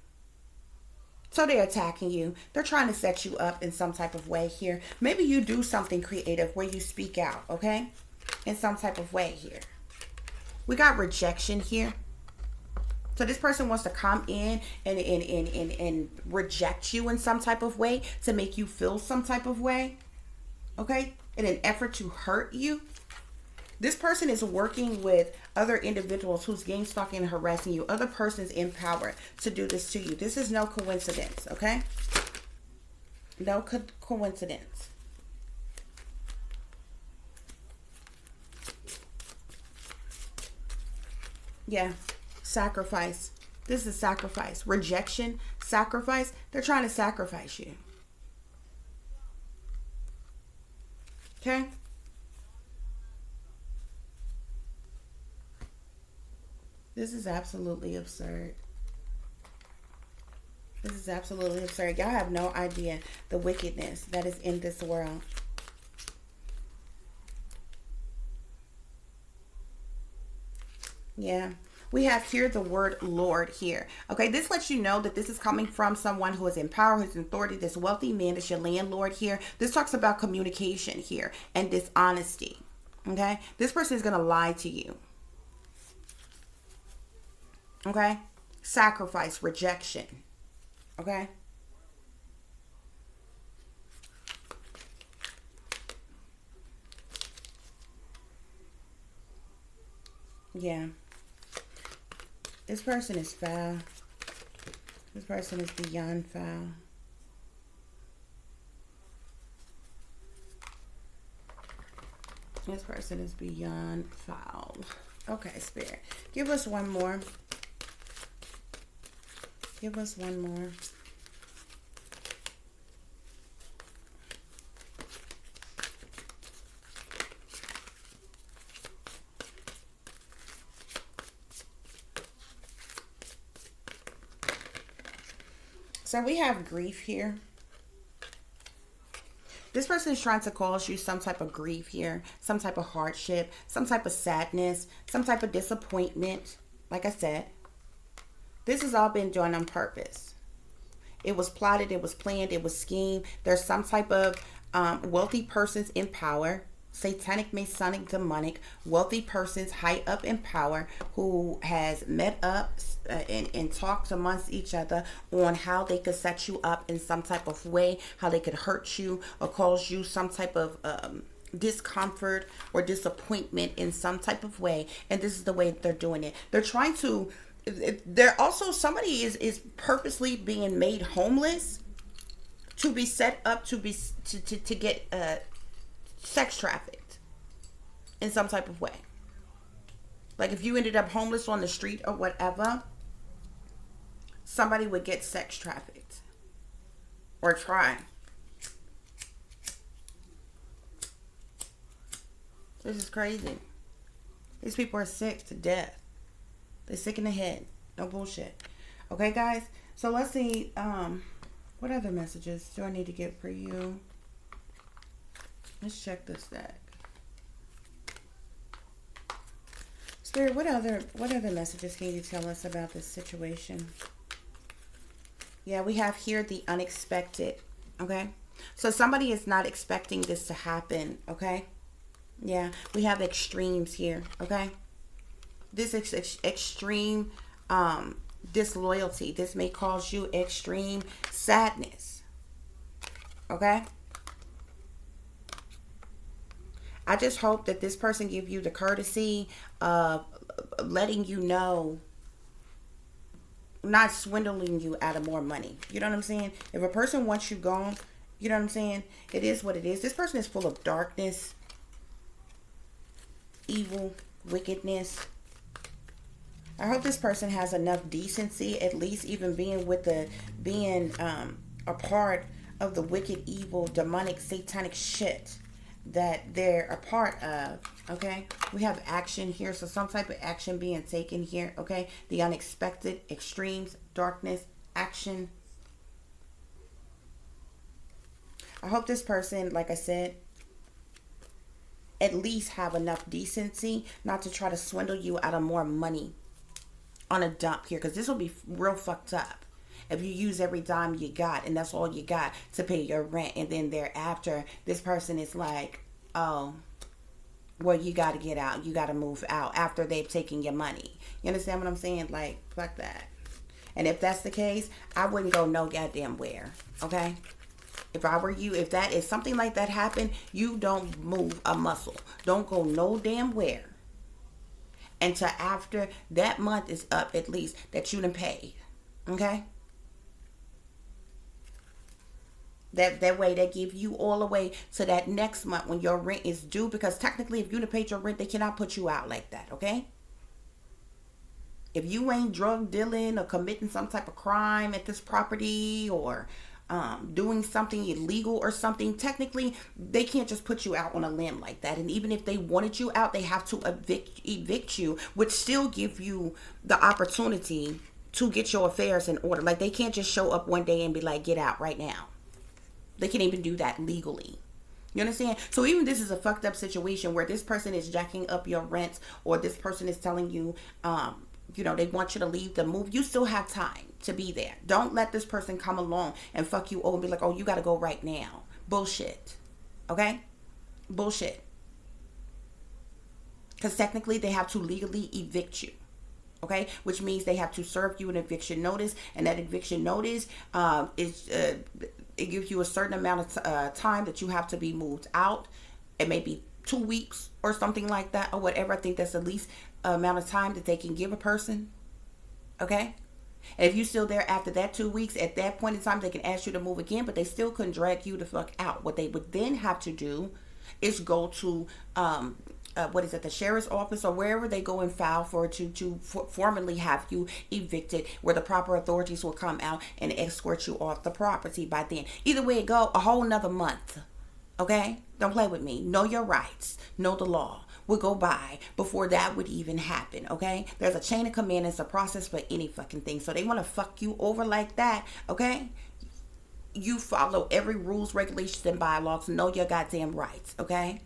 So they're attacking you. They're trying to set you up in some type of way here. Maybe you do something creative where you speak out, okay? In some type of way here. We got rejection here. So this person wants to come in and reject you in some type of way to make you feel some type of way. Okay? In an effort to hurt you. This person is working with other individuals who's game stalking and harassing you. Other persons in power to do this to you. This is no coincidence. Okay? No coincidence. Yeah. Sacrifice. This is sacrifice. Rejection. Sacrifice. They're trying to sacrifice you. Okay? This is absolutely absurd. This is absolutely absurd. Y'all have no idea the wickedness that is in this world. Yeah. We have here the word Lord here. Okay, this lets you know that this is coming from someone who is in power, who's in authority. This wealthy man is your landlord here. This talks about communication here and dishonesty. Okay, this person is going to lie to you. Okay, sacrifice, rejection. Okay? Yeah. This person is foul. This person is beyond foul. This person is beyond foul. Okay, Spirit. Give us one more. Give us one more. So we have grief here. This person is trying to cause you some type of grief here, some type of hardship, some type of sadness, some type of disappointment. Like I said, this has all been done on purpose. It was plotted, it was planned, it was schemed. There's some type of wealthy persons in power, satanic, masonic, demonic, wealthy persons high up in power who has met up and talked amongst each other on how they could set you up in some type of way, how they could hurt you or cause you some type of discomfort or disappointment in some type of way. And this is the way they're doing it. They're trying to, they're also, somebody is purposely being made homeless to be set up to be to get sex trafficked in some type of way. Like if you ended up homeless on the street or whatever, somebody would get sex trafficked or try. This is crazy. These people are sick to death. They're sick in the head. No bullshit. Okay, guys? So let's see. What other messages do I need to get for you? Let's check this deck. Spirit, what other messages can you tell us about this situation? Yeah, we have here the unexpected. Okay? So somebody is not expecting this to happen. Okay? Yeah, we have extremes here. Okay? This is extreme disloyalty. This may cause you extreme sadness. Okay? I just hope that this person give you the courtesy of letting you know, not swindling you out of more money. You know what I'm saying? If a person wants you gone, you know what I'm saying? It is what it is. This person is full of darkness, evil, wickedness. I hope this person has enough decency, at least even being with a part of the wicked, evil, demonic, satanic shit that they're a part of. Okay, we have action here, so some type of action being taken here. Okay, the unexpected, extremes, darkness, action. I hope this person, like I said, at least have enough decency not to try to swindle you out of more money on a dump here, because this will be real fucked up if you use every dime you got and that's all you got to pay your rent, and then thereafter this person is like, oh, well, you got to get out, you got to move out after they've taken your money. You understand what I'm saying? Like, fuck that. And if that's the case, I wouldn't go no goddamn where. Okay, if I were you, if that is something like that happen, you don't move a muscle. Don't go no damn where until after that month is up, at least, that you done paid. Okay? That way they give you all the way to that next month when your rent is due, because technically if you done paid your rent, they cannot put you out like that. Okay? If you ain't drug dealing or committing some type of crime at this property, or doing something illegal or something, technically they can't just put you out on a limb like that. And even if they wanted you out, they have to evict you, which still give you the opportunity to get your affairs in order. Like, they can't just show up one day and be like, get out right now. They can't even do that legally. You understand? So even this is a fucked up situation where this person is jacking up your rent, or this person is telling you, they want you to leave the move. You still have time to be there. Don't let this person come along and fuck you over and be like, oh, you got to go right now. Bullshit. Okay? Bullshit. Because technically they have to legally evict you. Okay, which means they have to serve you an eviction notice, and that eviction notice is it gives you a certain amount of time that you have to be moved out. It may be 2 weeks or something like that, or whatever. I think that's the least amount of time that they can give a person. Okay, and if you're still there after that 2 weeks, at that point in time, they can ask you to move again, but they still couldn't drag you the fuck out. What they would then have to do is go to what is it, the sheriff's office or wherever they go and file for to formally have you evicted, where the proper authorities will come out and escort you off the property by then. Either way it go, a whole nother month. Okay? Don't play with me. Know your rights. Know the law. Would go by before that would even happen. Okay? There's a chain of command. It's a process for any fucking thing. So they want to fuck you over like that. Okay? You follow every rules, regulations, and bylaws. Know your goddamn rights. Okay?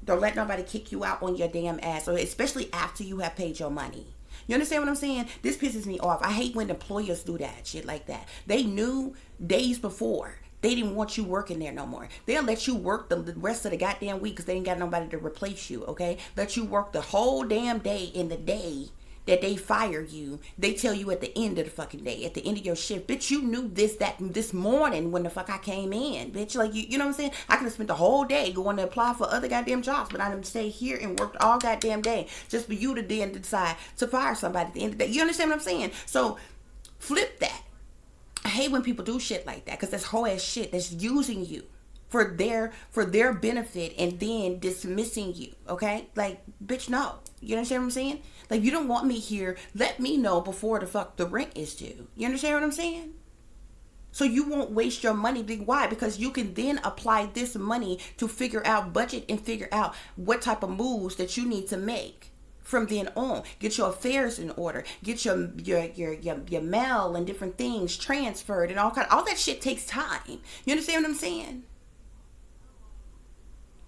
Don't let nobody kick you out on your damn ass, or especially after you have paid your money. You understand what I'm saying? This pisses me off. I hate when employers do that shit like that. They knew days before they didn't want you working there no more. They'll let you work the rest of the goddamn week because they ain't got nobody to replace you, okay? Let you work the whole damn day, in the day that they fire you. They tell you at the end of the fucking day, at the end of your shift, bitch, you knew this morning when the fuck I came in, bitch. Like, you know what I'm saying? I could have spent the whole day going to apply for other goddamn jobs, but I didn't stay here and worked all goddamn day just for you to then decide to fire somebody at the end of the day. You understand what I'm saying? So flip that. I hate when people do shit like that, because that's whole ass shit. That's using you for their benefit and then dismissing you. Okay? Like, bitch, no. You understand what I'm saying? Like, you don't want me here. Let me know before the fuck the rent is due. You understand what I'm saying? So you won't waste your money. Why? Because you can then apply this money to figure out budget and figure out what type of moves that you need to make. From then on, get your affairs in order, get your mail and different things transferred and all that shit takes time. You understand what I'm saying?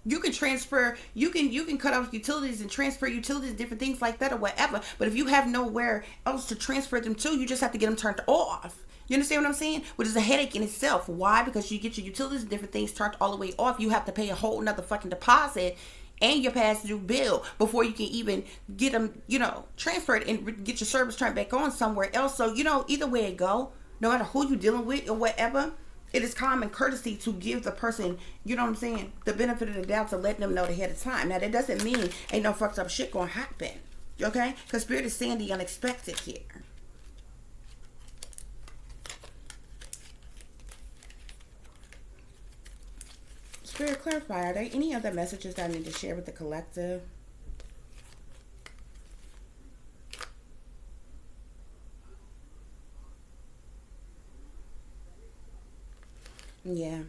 You can transfer, you can cut off utilities and transfer utilities, different things like that or whatever. But if you have nowhere else to transfer them to, you just have to get them turned off. You understand what I'm saying? Which is a headache in itself. Why? Because you get your utilities and different things turned all the way off. You have to pay a whole nother fucking deposit and your past due bill before you can even get them, transferred and get your service turned back on somewhere else. So, either way it go, no matter who you're dealing with or whatever, it is common courtesy to give the person, you know what I'm saying, the benefit of the doubt, to let them know ahead of time. Now, that doesn't mean ain't no fucked up shit gonna happen, okay? Because Spirit is saying the unexpected here. Spirit, clarify, are there any other messages that I need to share with the collective? Yeah.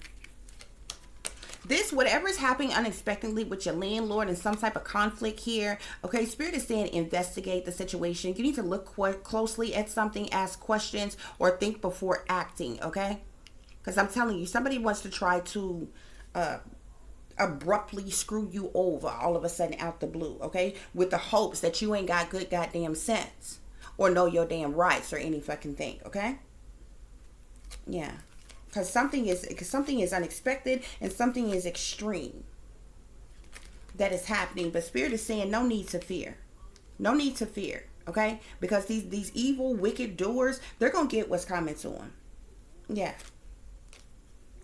This, whatever is happening unexpectedly with your landlord and some type of conflict here, okay, Spirit is saying investigate the situation. You need to look closely at something, ask questions, or think before acting, okay? Because I'm telling you, somebody wants to try to abruptly screw you over all of a sudden out the blue, okay? With the hopes that you ain't got good goddamn sense or know your damn rights or any fucking thing, okay? Yeah. Because something is unexpected and something is extreme that is happening. But Spirit is saying no need to fear. No need to fear, okay? Because these evil, wicked doers, they're going to get what's coming to them. Yeah.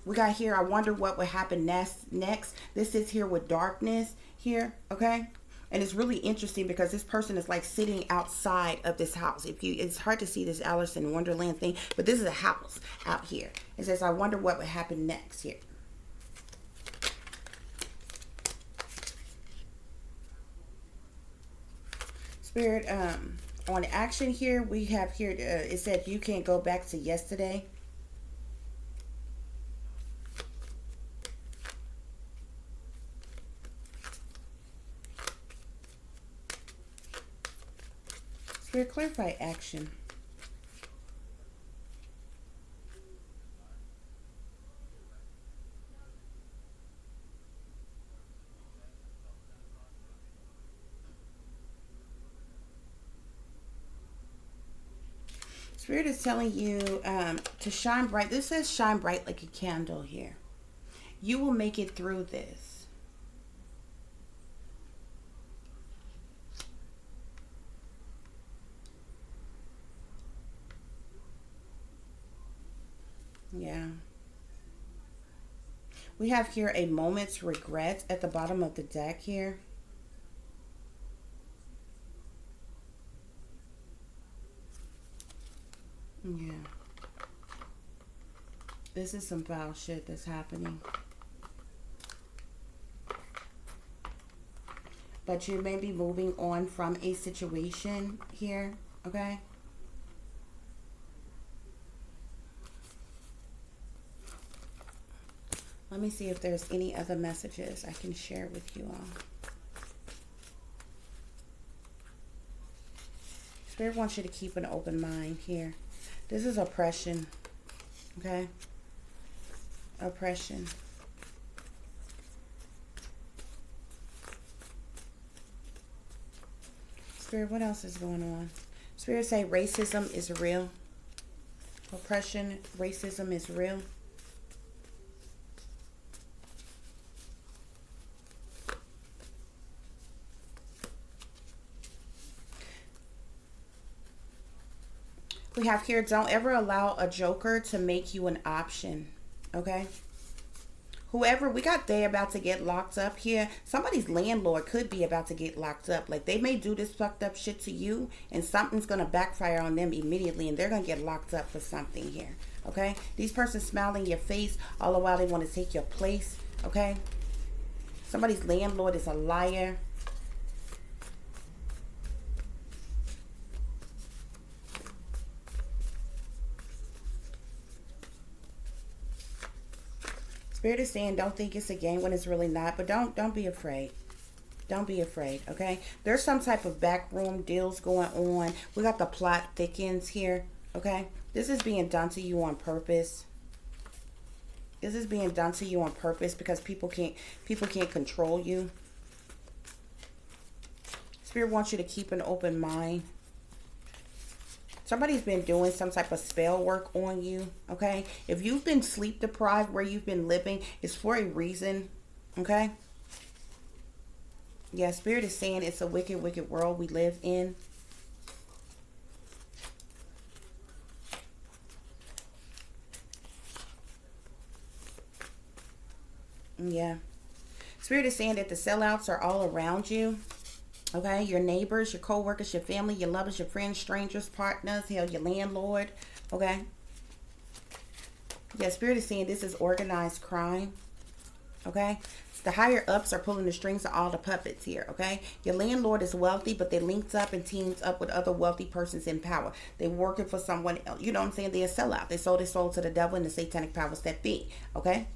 We got here, I wonder what would happen next. This is here with darkness here, okay? And it's really interesting because this person is like sitting outside of this house. It's hard to see this Alice in Wonderland thing, but this is a house out here. It says, I wonder what would happen next here. Spirit, on action here, we have here, it said you can't go back to yesterday. Spirit, clarify action. Spirit is telling you to shine bright. This says shine bright like a candle here. You will make it through this. Yeah. We have here a moment's regret at the bottom of the deck here. Yeah. This is some foul shit that's happening. But you may be moving on from a situation here, okay? Let me see if there's any other messages I can share with you all. Spirit wants you to keep an open mind here. This is oppression, okay? Oppression. Spirit, what else is going on? Spirit say racism is real. Oppression, racism is real. We have here, don't ever allow a joker to make you an option, okay? Whoever, we got they about to get locked up here. Somebody's landlord could be about to get locked up. Like, they may do this fucked up shit to you, and something's going to backfire on them immediately, and they're going to get locked up for something here, okay? These persons smile in your face all the while they want to take your place, okay? Somebody's landlord is a liar. Spirit is saying don't think it's a game when it's really not, but don't be afraid. Don't be afraid, okay? There's some type of backroom deals going on. We got the plot thickens here, okay? This is being done to you on purpose. This is being done to you on purpose because people can't control you. Spirit wants you to keep an open mind. Somebody's been doing some type of spell work on you, okay? If you've been sleep deprived where you've been living, it's for a reason, okay? Yeah, Spirit is saying it's a wicked, wicked world we live in. Yeah. Spirit is saying that the sellouts are all around you. Okay, your neighbors, your co-workers, your family, your lovers, your friends, strangers, partners, hell, your landlord, okay? Yeah, Spirit is saying this is organized crime, okay? The higher ups are pulling the strings of all the puppets here, okay? Your landlord is wealthy, but they linked up and teamed up with other wealthy persons in power. They're working for someone else. You know what I'm saying? They're a sellout. They sold their soul to the devil and the satanic powers that be, okay?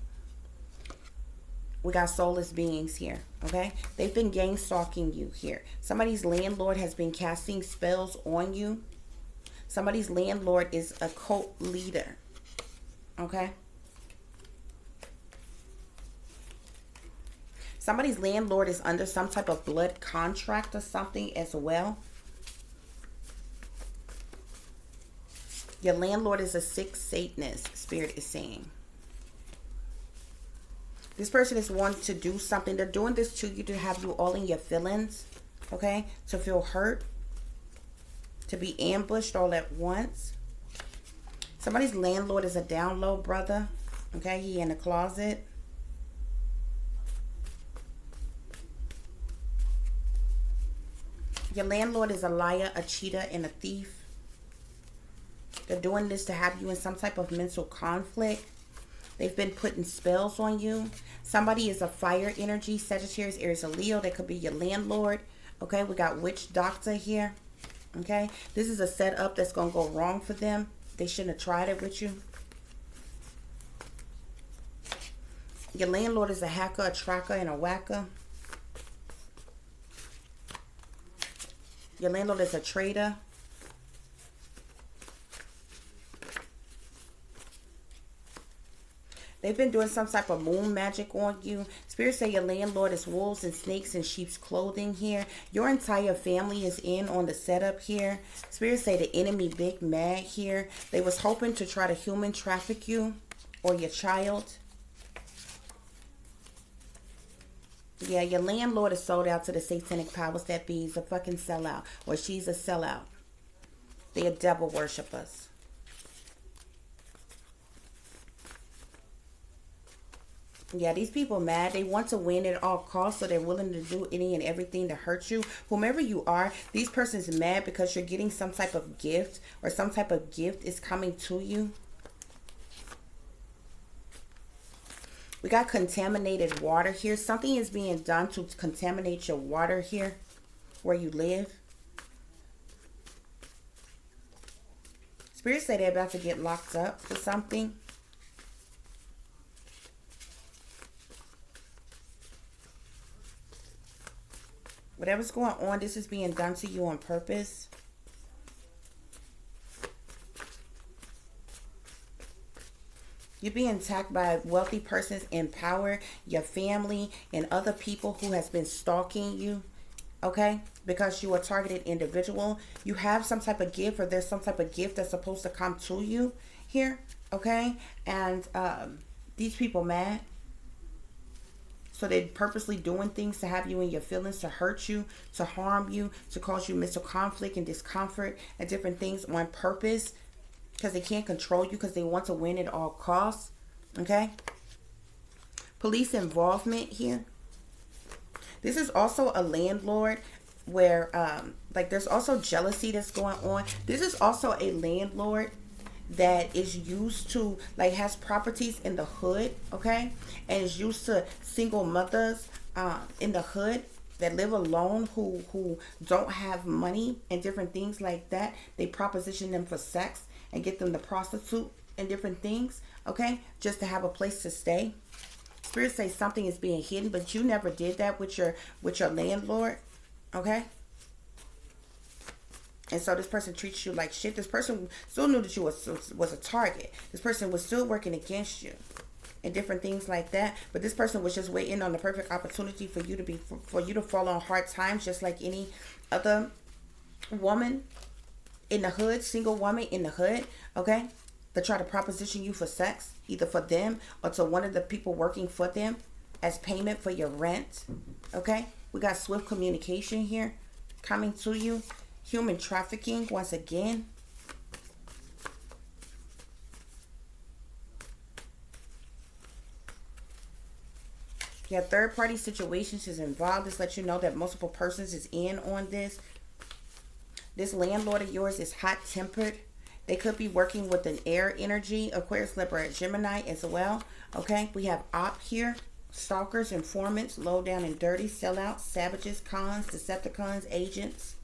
We got soulless beings here, okay? They've been gang stalking you here. Somebody's landlord has been casting spells on you. Somebody's landlord is a cult leader, okay? Somebody's landlord is under some type of blood contract or something as well. Your landlord is a sick Satanist, Spirit is saying. This person is wanting to do something. They're doing this to you to have you all in your feelings, okay? To feel hurt, to be ambushed all at once. Somebody's landlord is a down low brother, okay? He in the closet. Your landlord is a liar, a cheater, and a thief. They're doing this to have you in some type of mental conflict. They've been putting spells on you. Somebody is a fire energy, Sagittarius, Aries, or Leo. That could be your landlord. Okay, we got witch doctor here. Okay, this is a setup that's going to go wrong for them. They shouldn't have tried it with you. Your landlord is a hacker, a tracker, and a whacker. Your landlord is a traitor. They've been doing some type of moon magic on you. Spirit say your landlord is wolves and snakes in sheep's clothing here. Your entire family is in on the setup here. Spirit say the enemy big mad here. They was hoping to try to human traffic you or your child. Yeah, your landlord is sold out to the satanic powers that be. He's a fucking sellout, or she's a sellout. They are devil worshippers. Yeah, these people mad. They want to win at all costs, so they're willing to do any and everything to hurt you. Whomever you are, these persons mad because you're getting some type of gift, or some type of gift is coming to you. We got contaminated water here. Something is being done to contaminate your water here where you live. Spirits say they're about to get locked up for something. Whatever's going on, this is being done to you on purpose. You're being attacked by wealthy persons in power, your family, and other people who has been stalking you. Okay? Because you are a targeted individual. You have some type of gift, or there's some type of gift that's supposed to come to you here. Okay? And these people mad. So they're purposely doing things to have you in your feelings, to hurt you, to harm you, to cause you mental conflict and discomfort and different things on purpose. Because they can't control you, because they want to win at all costs. Okay? Police involvement here. This is also a landlord where, like, there's also jealousy that's going on. This is also a landlord that is used to, like, has properties in the hood, okay? And is used to single mothers in the hood that live alone, who don't have money and different things like that. They proposition them for sex and get them to prostitute and different things, okay? Just to have a place to stay. Spirits say something is being hidden, but you never did that with your landlord, okay? And so this person treats you like shit. This person still knew that you was a target. This person was still working against you and different things like that. But this person was just waiting on the perfect opportunity for you to for you to fall on hard times, just like any other woman in the hood, single woman in the hood, okay? To try to proposition you for sex, either for them or to one of the people working for them as payment for your rent, okay? We got swift communication here coming to you. Human trafficking once again. Yeah, third party situations is involved. This lets you know that multiple persons is in on this. This landlord of yours is hot tempered. They could be working with an air energy, Aquarius, Libra, Gemini as well. Okay, we have op here. Stalkers, informants, low down and dirty, sellouts, savages, cons, decepticons, agents.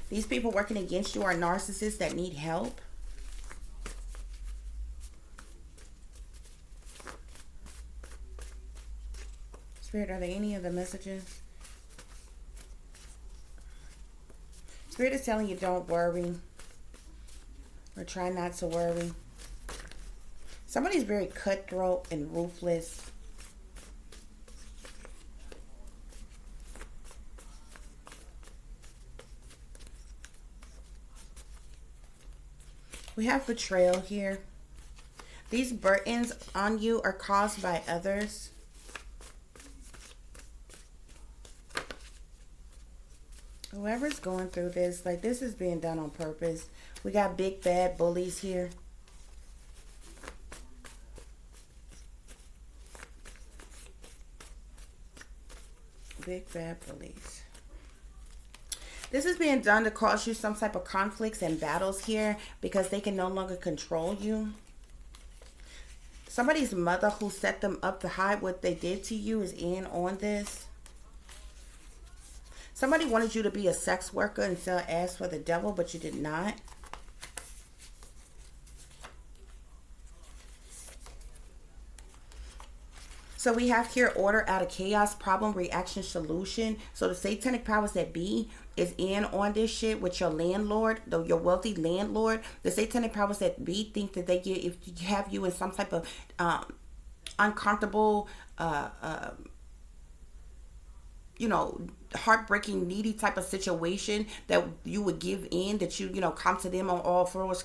These people working against you are narcissists that need help. Spirit, are there any other messages? Spirit is telling you don't worry. Or try not to worry. Somebody's very cutthroat and ruthless. We have betrayal here. These burdens on you are caused by others. Whoever's going through this, like, this is being done on purpose. We got big bad bullies here. Big bad bullies. This is being done to cause you some type of conflicts and battles here because they can no longer control you. Somebody's mother who set them up to hide what they did to you is in on this. Somebody wanted you to be a sex worker and sell ass for the devil, but you did not. So we have here order out of chaos, problem, reaction, solution. So the satanic powers that be is in on this shit with your landlord, though your wealthy landlord. The satanic powers that be think that they get, if you have you in some type of uncomfortable, you know, heartbreaking, needy type of situation, that you would give in, that you know, come to them on all fours,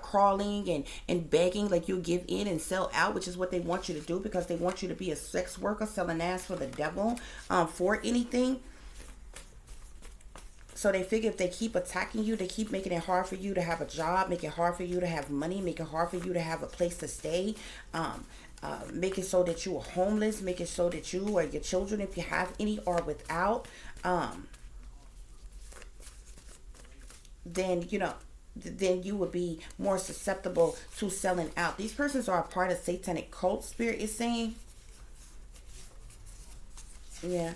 crawling and begging, like you give in and sell out, which is what they want you to do, because they want you to be a sex worker selling ass for the devil for anything. So they figure if they keep attacking you, they keep making it hard for you to have a job, make it hard for you to have money, make it hard for you to have a place to stay, make it so that you are homeless, make it so that you or your children, if you have any, are without, then, you know, then you would be more susceptible to selling out. These persons are a part of satanic cult, Spirit is saying. Yeah.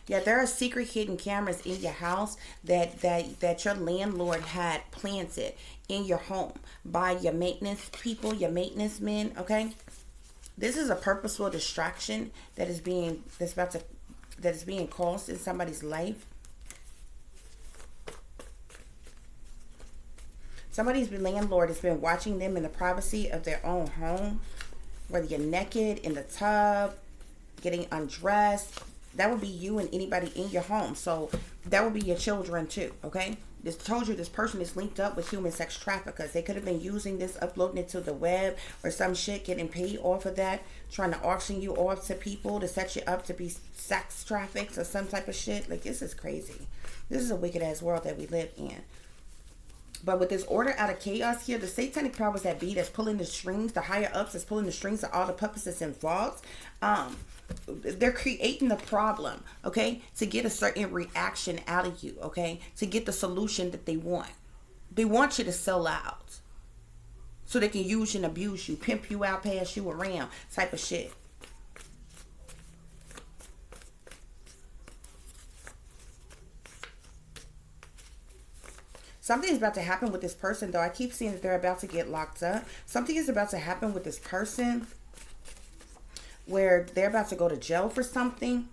Yeah, there are secret hidden cameras in your house that your landlord had planted in your home by your maintenance people, your maintenance men, okay? This is a purposeful distraction that is being caused in somebody's life. Somebody's landlord has been watching them in the privacy of their own home, whether you're naked, in the tub, getting undressed. That would be you and anybody in your home. So that would be your children too, okay? This told you this person is linked up with human sex traffickers. They could have been using this, uploading it to the web or some shit, getting paid off of that, trying to auction you off to people to set you up to be sex trafficked or some type of shit. Like, this is crazy. This is a wicked ass world that we live in. But with this order out of chaos here, the satanic powers that be that's pulling the strings, the higher ups that's pulling the strings of all the puppets that's involved, they're creating the problem, okay, to get a certain reaction out of you, okay, to get the solution that they want. They want you to sell out so they can use you and abuse you, pimp you out, pass you around type of shit. Something is about to happen with this person, though. I keep seeing that they're about to get locked up. Something is about to happen with this person where they're about to go to jail for something.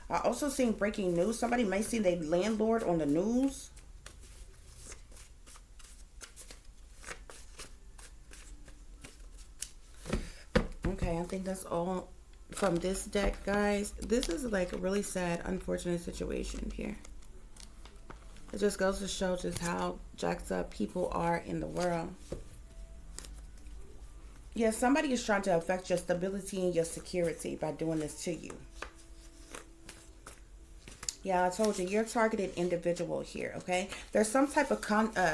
I also seen breaking news. Somebody might see their landlord on the news. Okay, I think that's all from this deck, guys. This is like a really sad, unfortunate situation here. It just goes to show just how jacked up people are in the world. Yeah, somebody is trying to affect your stability and your security by doing this to you. Yeah, I told you, you're a targeted individual here, okay? There's some type of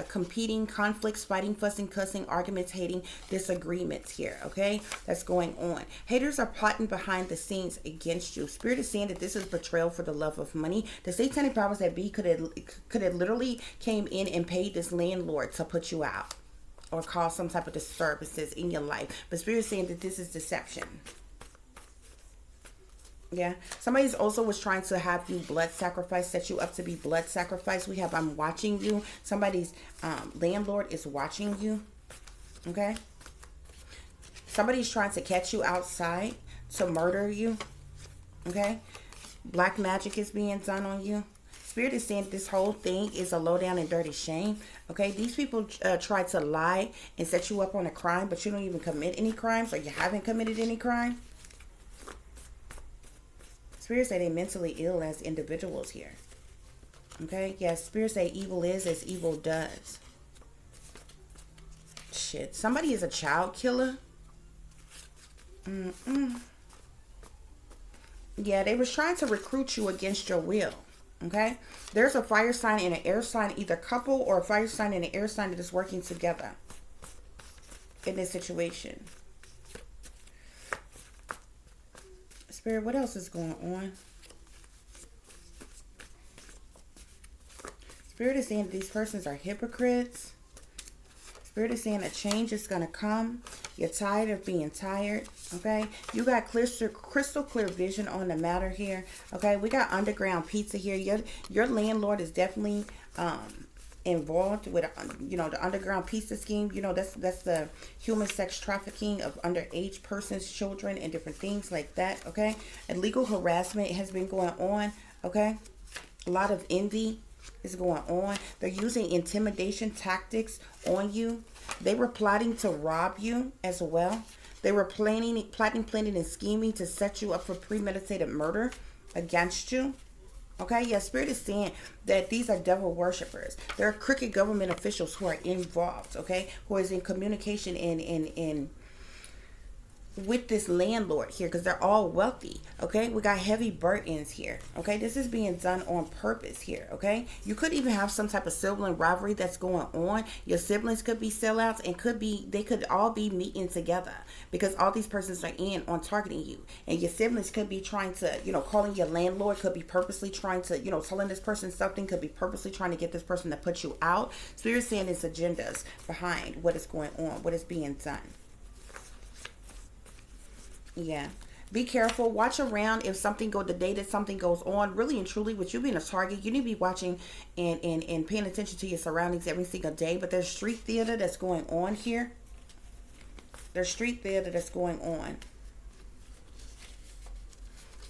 competing conflicts, fighting, fussing, cussing, arguments, hating, disagreements here, okay? That's going on. Haters are plotting behind the scenes against you. Spirit is saying that this is betrayal for the love of money. The satanic powers that be could have literally came in and paid this landlord to put you out or cause some type of disturbances in your life. But Spirit is saying that this is deception. Yeah, somebody's also was trying to have you blood sacrifice, set you up to be blood sacrifice. We have I'm watching you. Somebody's landlord is watching you. Okay. Somebody's trying to catch you outside to murder you. Okay. Black magic is being done on you. Spirit is saying this whole thing is a low down and dirty shame. Okay. These people try to lie and set you up on a crime, but you don't even commit any crimes, or you haven't committed any crime. Spirits say they're mentally ill as individuals here. Okay? Yes, spirits say evil is as evil does. Shit. Somebody is a child killer. Yeah, they was trying to recruit you against your will. Okay? There's a fire sign and an air sign, either couple or a fire sign and an air sign that is working together in this situation. Spirit, what else is going on? Spirit is saying these persons are hypocrites. Spirit is saying a change is going to come. You're tired of being tired. Okay. You got crystal clear vision on the matter here. Okay. We got underground pizza here. Your landlord is definitely involved with the underground pizza scheme. That's the human sex trafficking of underage persons, children, and different things like that. Okay. Illegal harassment has been going on. Okay. A lot of envy is going on. They're using intimidation tactics on you. They were plotting to rob you as well. They were planning, and scheming to set you up for premeditated murder against you. Okay, yeah, Spirit is saying that these are devil worshippers. There are crooked government officials who are involved, okay, who is in communication and with this landlord here, because they're all wealthy. Okay, we got heavy burdens here. Okay, this is being done on purpose here. Okay, you could even have some type of sibling rivalry that's going on. Your siblings could be sellouts, and they could all be meeting together, because all these persons are in on targeting you. And your siblings could be trying to, calling your landlord, could be purposely trying to, telling this person something, could be purposely trying to get this person to put you out. Spirit saying there's agendas behind what is going on, what is being done. Yeah, be careful, watch around. If something the day that something goes on, really and truly, with you being a target, you need to be watching and paying attention to your surroundings every single day. But there's street theater that's going on here. There's street theater that's going on.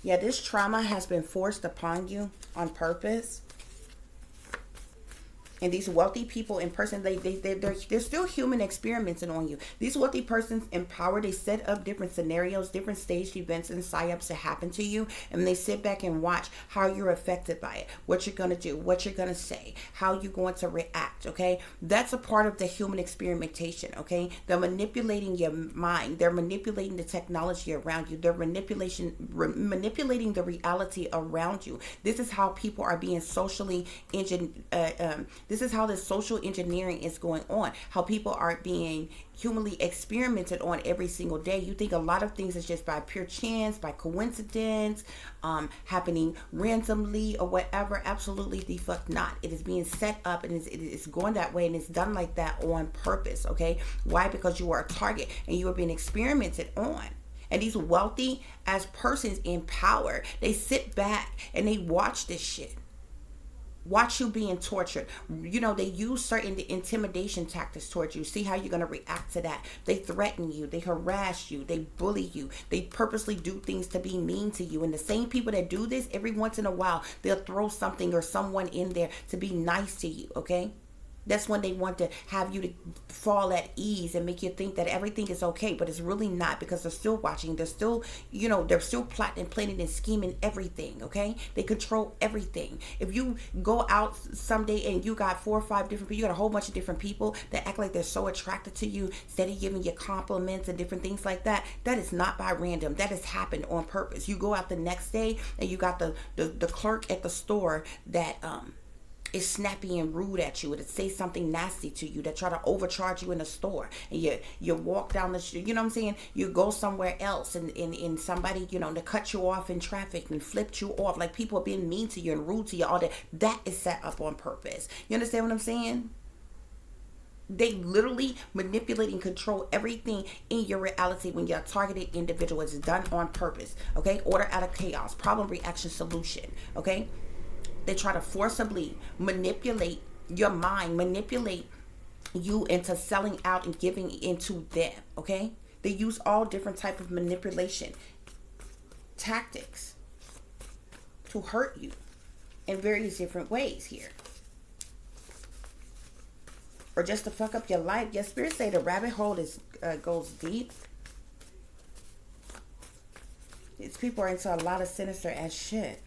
Yeah, this trauma has been forced upon you on purpose. And these wealthy people in person, they're still human experimenting on you. These wealthy persons in power, they set up different scenarios, different staged events and psyops to happen to you. And they sit back and watch how you're affected by it, what you're going to do, what you're going to say, how you're going to react, okay? That's a part of the human experimentation, okay? They're manipulating your mind. They're manipulating the technology around you. They're manipulating the reality around you. This is how people are being socially engineered. This is how the social engineering is going on. How people are being humanly experimented on every single day. You think a lot of things is just by pure chance, by coincidence, happening randomly or whatever. Absolutely the fuck not. It is being set up, and it's going that way, and it's done like that on purpose, okay? Why? Because you are a target and you are being experimented on. And these wealthy as persons in power, they sit back and they watch this shit. Watch you being tortured. They use certain intimidation tactics towards you. See how you're going to react to that. They threaten you. They harass you. They bully you. They purposely do things to be mean to you. And the same people that do this, every once in a while, they'll throw something or someone in there to be nice to you, okay? That's when they want to have you to fall at ease and make you think that everything is okay, but it's really not, because they're still watching. They're still, they're still plotting, planning, and scheming everything, okay? They control everything. If you go out someday and you got 4 or 5 different people, you got a whole bunch of different people that act like they're so attracted to you, steady giving you compliments and different things like that, that is not by random. That has happened on purpose. You go out the next day and you got the clerk at the store that, is snappy and rude at you, or to say something nasty to you, that try to overcharge you in the store, and you walk down the street, you know what I'm saying, you go somewhere else, and somebody, to cut you off in traffic and flipped you off, like people are being mean to you and rude to you, all that is set up on purpose. You understand what I'm saying? They literally manipulate and control everything in your reality when you're a targeted individual. It's done on purpose, okay? Order out of chaos, problem, reaction, solution, okay? They try to forcibly manipulate your mind, manipulate you into selling out and giving into them, okay? They use all different type of manipulation tactics to hurt you in various different ways here. Or just to fuck up your life. Your spirit say the rabbit hole goes deep. These people are into a lot of sinister ass shit.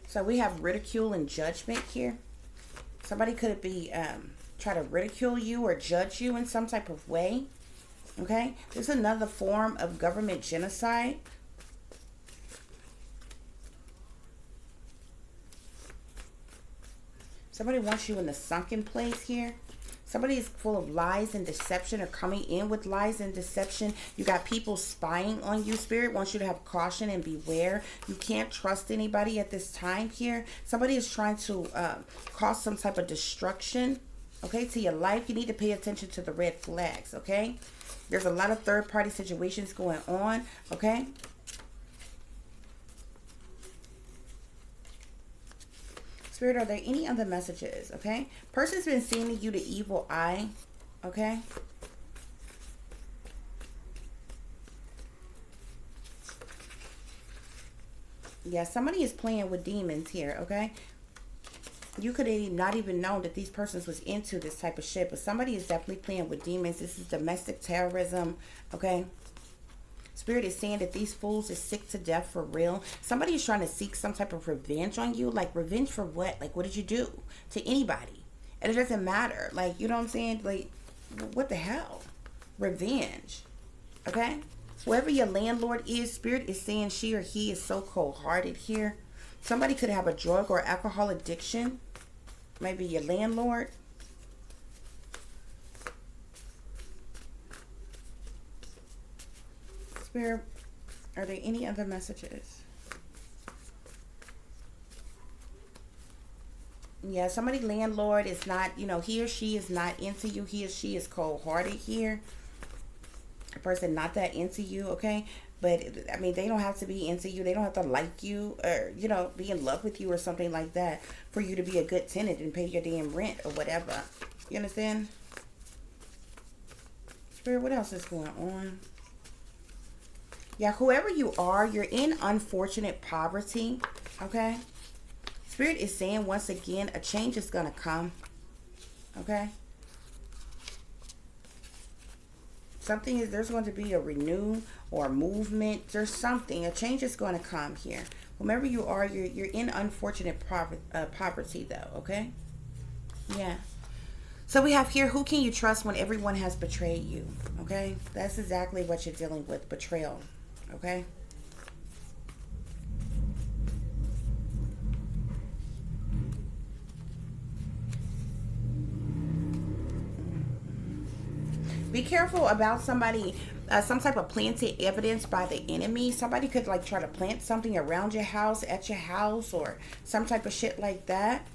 So we have ridicule and judgment here. Somebody could be try to ridicule you or judge you in some type of way. Okay? This is another form of government genocide. Somebody wants you in the sunken place here. Somebody is full of lies and deception, or coming in with lies and deception. You got people spying on you. Spirit wants you to have caution and beware. You can't trust anybody at this time here. Somebody is trying to cause some type of destruction, okay, to your life. You need to pay attention to the red flags, okay? There's a lot of third-party situations going on, okay? Spirit, are there any other messages? Okay. Person's been seeing you the evil eye. Okay. Yeah, somebody is playing with demons here. Okay. You could have not even known that these persons was into this type of shit, but somebody is definitely playing with demons. This is domestic terrorism. Okay. Spirit is saying that these fools is sick to death for real. Somebody is trying to seek some type of revenge on you. Like, revenge for what? Like, what did you do to anybody? And it doesn't matter. Like, you know what I'm saying? Like, what the hell? Revenge. Okay? Whoever your landlord is, Spirit is saying she or he is so cold-hearted here. Somebody could have a drug or alcohol addiction. Maybe your landlord. Spirit, are there any other messages? Yeah, somebody landlord is not, he or she is not into you. He or she is cold-hearted here. A person not that into you, okay? But, I mean, they don't have to be into you. They don't have to like you or, be in love with you or something like that for you to be a good tenant and pay your damn rent or whatever. You understand? Spirit, what else is going on? Yeah, whoever you are, you're in unfortunate poverty, okay? Spirit is saying, once again, a change is going to come, okay? There's going to be a renew or a movement. There's something. A change is going to come here. Whomever you are, you're in unfortunate poverty, though, okay? Yeah. So we have here, who can you trust when everyone has betrayed you, okay? That's exactly what you're dealing with, betrayal, okay? Be careful about somebody, some type of planted evidence by the enemy. Somebody could like try to plant something around your house, at your house, or some type of shit like that.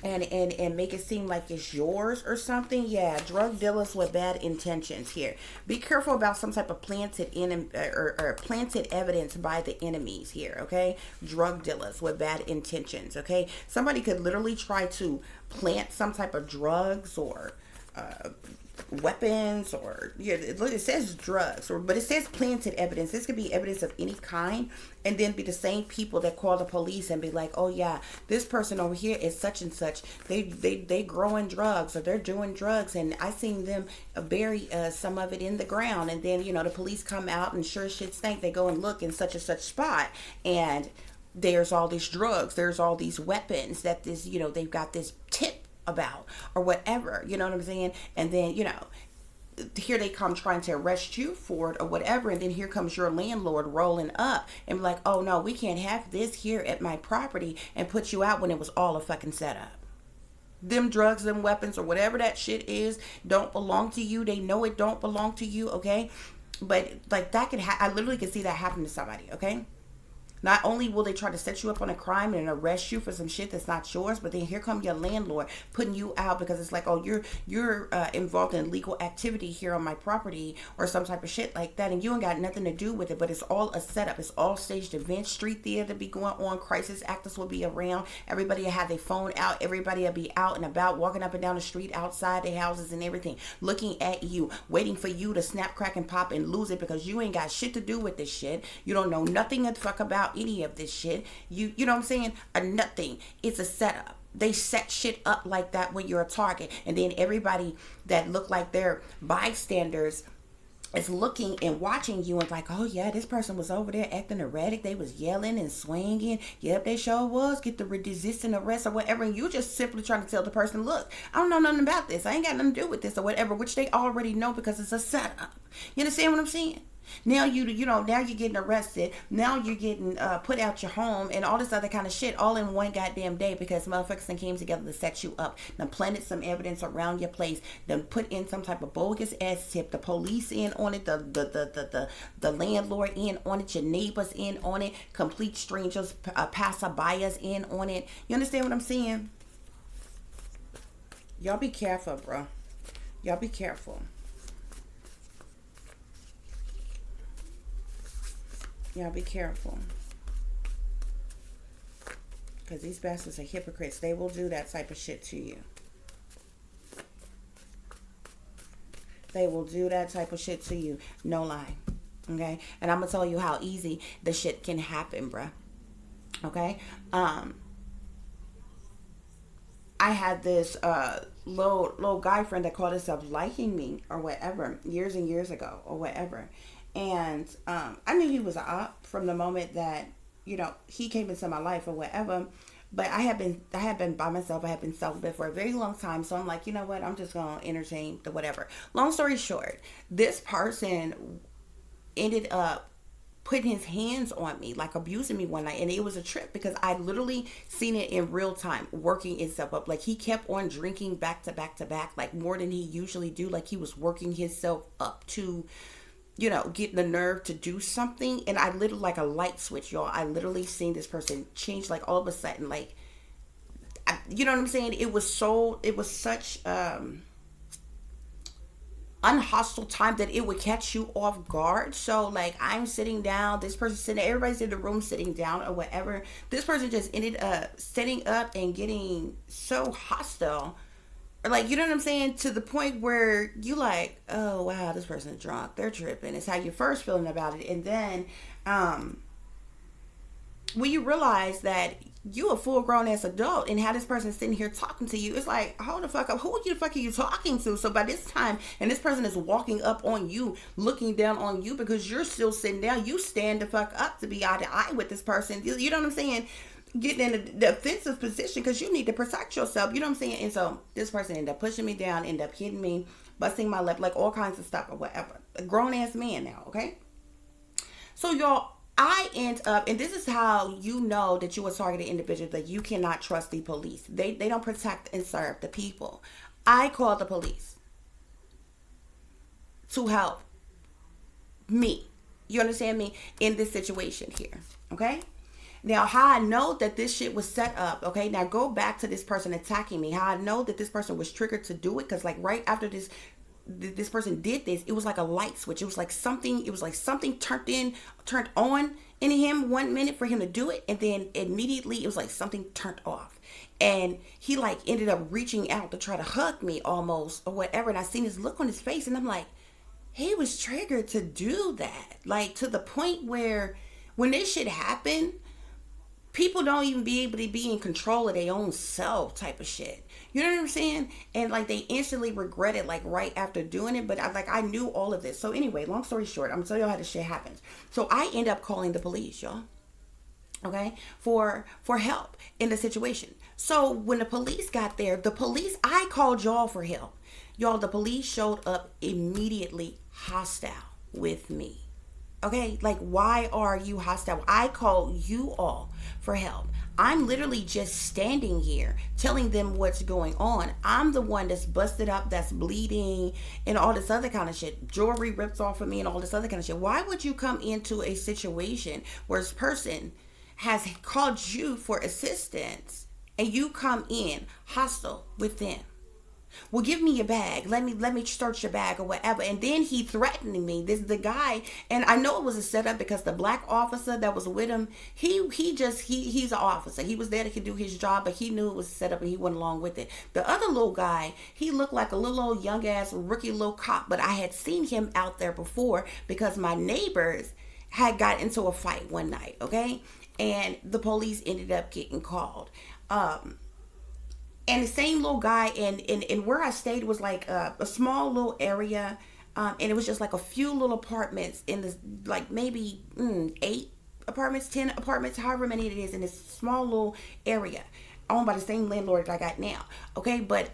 And make it seem like it's yours or something. Yeah, drug dealers with bad intentions here. Be careful about some type of planted or planted evidence by the enemies here, okay? Drug dealers with bad intentions, okay? Somebody could literally try to plant some type of drugs or weapons, or it says drugs, but it says planted evidence. This could be evidence of any kind, and then be the same people that call the police and be like, oh yeah, this person over here is such and such, they growing drugs, or they're doing drugs, and I seen them bury some of it in the ground, and then the police come out and sure shit stink, they go and look in such and such spot, and there's all these drugs, there's all these weapons that this they've got this tip about or whatever, you know what I'm saying? And then here they come trying to arrest you for it or whatever, and then here comes your landlord rolling up and be like, oh no, we can't have this here at my property, and put you out when it was all a fucking setup. Them drugs, them weapons, or whatever that shit is don't belong to you. They know it don't belong to you, okay? But like that I literally could see that happen to somebody, okay? Not only will they try to set you up on a crime and arrest you for some shit that's not yours, but then here come your landlord putting you out because it's like, oh, you're involved in illegal activity here on my property or some type of shit like that, and you ain't got nothing to do with it, but it's all a setup. It's all staged events. Street theater be going on. Crisis actors will be around. Everybody will have their phone out. Everybody will be out and about, walking up and down the street, outside their houses and everything, looking at you, waiting for you to snap, crack, and pop and lose it because you ain't got shit to do with this shit. You don't know nothing the fuck about any of this shit. You know what I'm saying? Nothing. It's a setup. They set shit up like that when you're a target, and then everybody that look like they're bystanders is looking and watching you and like, oh yeah, this person was over there acting erratic. They was yelling and swinging. Yep, they sure was. Get the resisting arrest or whatever. And you just simply trying to tell the person, look, I don't know nothing about this. I ain't got nothing to do with this or whatever, which they already know because it's a setup. You understand what I'm saying? Now now you're getting arrested. Now you're getting put out your home and all this other kind of shit all in one goddamn day because motherfuckers then came together to set you up. Then planted some evidence around your place. Then put in some type of bogus ass tip. The police in on it. The landlord in on it. Your neighbors in on it. Complete strangers, passerbyers in on it. You understand what I'm saying? Y'all be careful, bro. Y'all be careful. Y'all be careful. Because these bastards are hypocrites. They will do that type of shit to you. They will do that type of shit to you. No lie. Okay? And I'm going to tell you how easy the shit can happen, bruh. Okay? I had this little guy friend that called himself liking me or whatever years and years ago or whatever. And I knew he was an op from the moment that, he came into my life or whatever. But I have been by myself. I have been celibate for a very long time. So I'm like, you know what? I'm just gonna entertain the whatever. Long story short, this person ended up putting his hands on me, like abusing me one night, and it was a trip because I literally seen it in real time working itself up. Like he kept on drinking back to back to back, like more than he usually do. Like he was working himself up to, you know, getting the nerve to do something. And I literally, like a light switch, y'all, I literally seen this person change, like all of a sudden, like you know what I'm saying? It was such unhostile time that it would catch you off guard. So like I'm sitting down, this person sitting, everybody's in the room sitting down or whatever. This person just ended up setting up and getting so hostile. Or like, you know what I'm saying? To the point where you like, oh wow, this person's drunk. They're tripping. It's how you're first feeling about it. And then when you realize that you a full grown ass adult and how this person's sitting here talking to you, it's like, hold the fuck up, who the fuck are you talking to? So by this time, and this person is walking up on you, looking down on you because you're still sitting down, you stand the fuck up to be eye to eye with this person. You know what I'm saying? Getting in the offensive position because you need to protect yourself. You know what I'm saying? And so this person ended up pushing me down, ended up hitting me, busting my lip, like all kinds of stuff or whatever. A grown ass man now, okay? So y'all, I end up, and this is how you know that you are a targeted individual, that you cannot trust the police. They don't protect and serve the people. I call the police to help me. You understand me? In this situation here. Okay? Now, how I know that this shit was set up, okay? Now, go back to this person attacking me. How I know that this person was triggered to do it, because like right after this person did this, it was like a light switch. It was like something turned on in him 1 minute for him to do it, and then immediately it was like something turned off. And he like ended up reaching out to try to hug me almost or whatever. And I seen his look on his face, and I'm like, he was triggered to do that. Like to the point where when this shit happened, people don't even be able to be in control of their own self type of shit. You know what I'm saying? And like they instantly regret it like right after doing it. But I knew all of this. So anyway, long story short, I'm gonna tell y'all how this shit happens. So I end up calling the police, y'all. Okay? For help in the situation. So when the police got there, I called y'all for help. Y'all, the police showed up immediately hostile with me. Okay, like why are you hostile? I call you all for help. I'm literally just standing here telling them what's going on. I'm the one that's busted up, that's bleeding, and all this other kind of shit. Jewelry ripped off of me and all this other kind of shit. Why would you come into a situation where this person has called you for assistance and you come in hostile with them? Well, give me your bag. Let me search your bag or whatever. And then he threatening me. This is the guy, and I know it was a setup because the black officer that was with him, he's an officer. He was there to do his job, but he knew it was set up and he went along with it. The other little guy, he looked like a little old young ass rookie little cop, but I had seen him out there before because my neighbors had got into a fight one night, okay? And the police ended up getting called. And the same little guy, and where I stayed was like a small little area, and it was just like a few little apartments in this, like maybe 8 apartments, 10 apartments, however many it is in this small little area, owned by the same landlord that I got now. Okay, but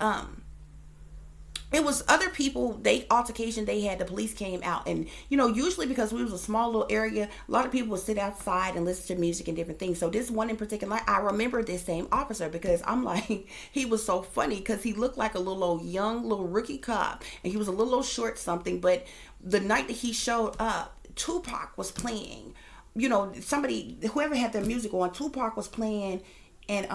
it was other people, altercation they had, the police came out, and you know, usually because we was a small little area, a lot of people would sit outside and listen to music and different things. So this one in particular, I remember this same officer because I'm like, he was so funny because he looked like a little old young little rookie cop, and he was a little old short something. But the night that he showed up, Tupac was playing. You know, whoever had their music on, Tupac was playing, and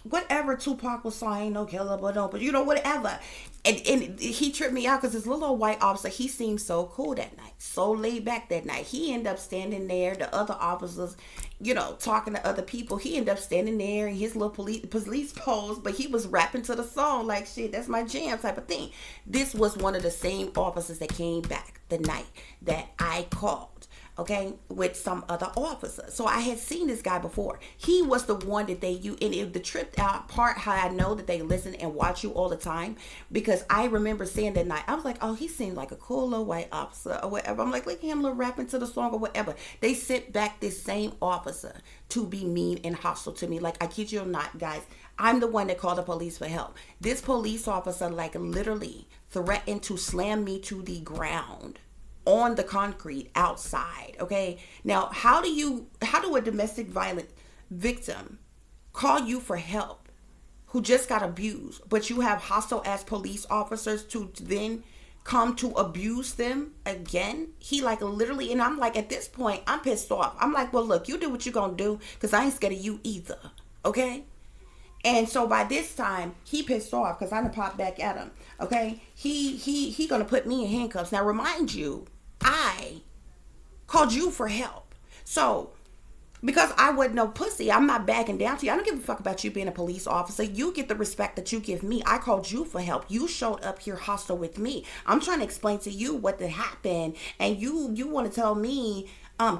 whatever Tupac was saying, ain't no killer, but you know, whatever. And he tripped me out because this little old white officer, he seemed so cool that night, so laid back that night. He ended up standing there, the other officers, you know, talking to other people. He ended up standing there in his little police pose, but he was rapping to the song like, shit, that's my jam type of thing. This was one of the same officers that came back the night that I called. okay, with some other officer. So I had seen this guy before. He was the one that they use. And the trip out part, how I know that they listen and watch you all the time, because I remember saying that night, I was like, oh, he seemed like a cool little white officer or whatever. I'm like, look at him little rapping to the song or whatever. They sent back this same officer to be mean and hostile to me. Like, I kid you not, guys. I'm the one that called the police for help. This police officer, like, literally threatened to slam me to the ground on the concrete outside. Okay, now how do a domestic violence victim call you for help who just got abused, but you have hostile ass police officers to then come to abuse them again? He like literally, and I'm like, at this point I'm pissed off. I'm like, well, look, you do what you gonna do, because I ain't scared of you either. Okay. And so by this time, he pissed off because I done popped back at him. Okay, he gonna put me in handcuffs. Now, remind you, I called you for help. So because I wasn't no pussy, I'm not backing down to you. I don't give a fuck about you being a police officer. You get the respect that you give me. I called you for help. You showed up here hostile with me. I'm trying to explain to you what happened, and you want to tell me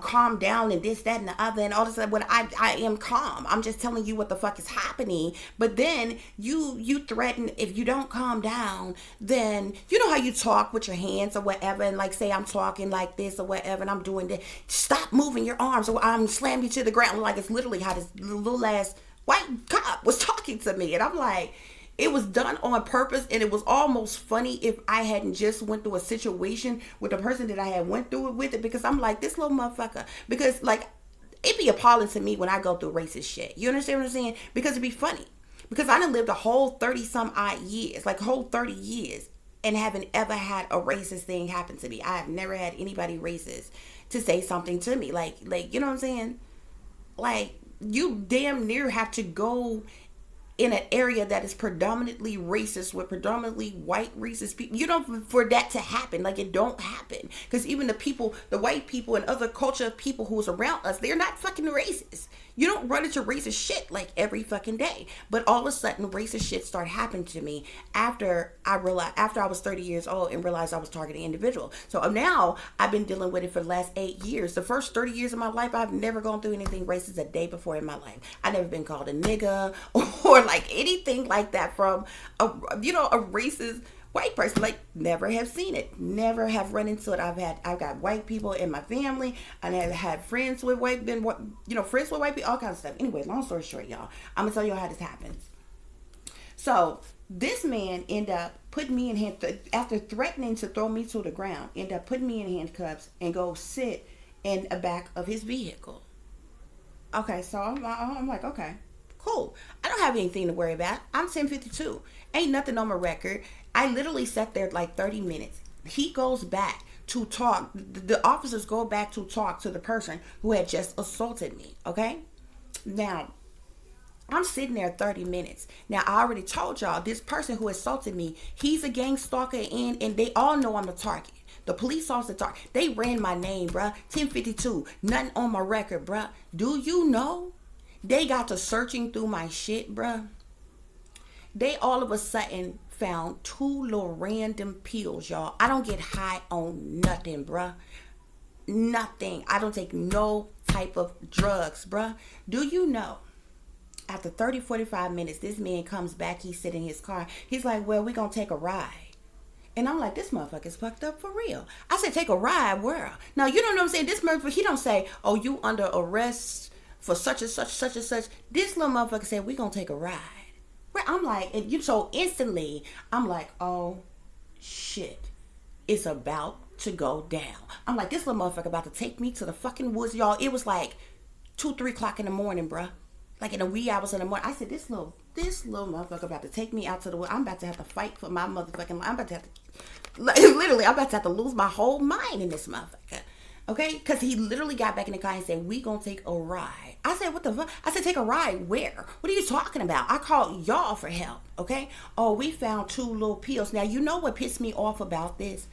calm down and this, that, and the other and all this. When I am calm, I'm just telling you what the fuck is happening. But then you threaten, if you don't calm down, then you know how you talk with your hands or whatever, and like say I'm talking like this or whatever, and I'm doing that. Stop moving your arms or I'm slamming you to the ground. Like, it's literally how this little ass white cop was talking to me, and I'm like, it was done on purpose, and it was almost funny if I hadn't just went through a situation with the person that I had went through it with it, because I'm like, this little motherfucker, because like, it'd be appalling to me when I go through racist shit. You understand what I'm saying? Because it'd be funny. Because I done lived a whole 30 some odd years, like whole 30 years, and haven't ever had a racist thing happen to me. I have never had anybody racist to say something to me. Like, you know what I'm saying? Like, you damn near have to go in an area that is predominantly racist with predominantly white racist people, you know, for that to happen. Like, it don't happen, because even the white people and other culture of people who's around us, they're not fucking racist. You don't run into racist shit like every fucking day. But all of a sudden, racist shit started happening to me after I was 30 years old and realized I was targeting individual. So now I've been dealing with it for the last 8 years. The first 30 years of my life, I've never gone through anything racist a day before in my life. I've never been called a nigga or like anything like that from a racist white person. Like, never have seen it, never have run into it. I've got white people in my family, and I've had friends with friends with white people, all kinds of stuff. Anyway, long story short, y'all, I'm gonna tell you how this happens. So this man ended up putting me in after threatening to throw me to the ground, ended up putting me in handcuffs and go sit in the back of his vehicle. Okay, so I'm like, okay, cool. I don't have anything to worry about. I'm 1052. Ain't nothing on my record. I literally sat there like 30 minutes. He goes back to talk. The officers go back to talk to the person who had just assaulted me. Okay? Now, I'm sitting there 30 minutes. Now, I already told y'all, this person who assaulted me, he's a gang stalker, and they all know I'm the target. The police officer, they ran my name, bruh. 1052. Nothing on my record, bruh. Do you know? They got to searching through my shit, bruh. They all of a sudden found 2 little random pills, y'all. I don't get high on nothing, bruh. Nothing. I don't take no type of drugs, bruh. Do you know? After 30, 45 minutes, this man comes back. He's sitting in his car. He's like, well, we're going to take a ride. And I'm like, this motherfucker's fucked up for real. I said, take a ride where? Now, you know what I'm saying? This motherfucker, he don't say, oh, you under arrest for such and such, such and such. This little motherfucker said, we're going to take a ride. Where I'm like, so instantly, I'm like, oh, shit. It's about to go down. I'm like, this little motherfucker about to take me to the fucking woods, y'all. It was like 2, 3 o'clock in the morning, bruh. Like in the wee hours in the morning. I said, this little motherfucker about to take me out to the woods. I'm about to have to fight for my motherfucking life. I'm about to have to, literally, I'm about to have to lose my whole mind in this motherfucker. Okay? Because he literally got back in the car and said, we gonna take a ride. I said, what the fuck? I said, take a ride where? What are you talking about? I called y'all for help. Okay? Oh, we found 2 little pills. Now, you know what pissed me off about this?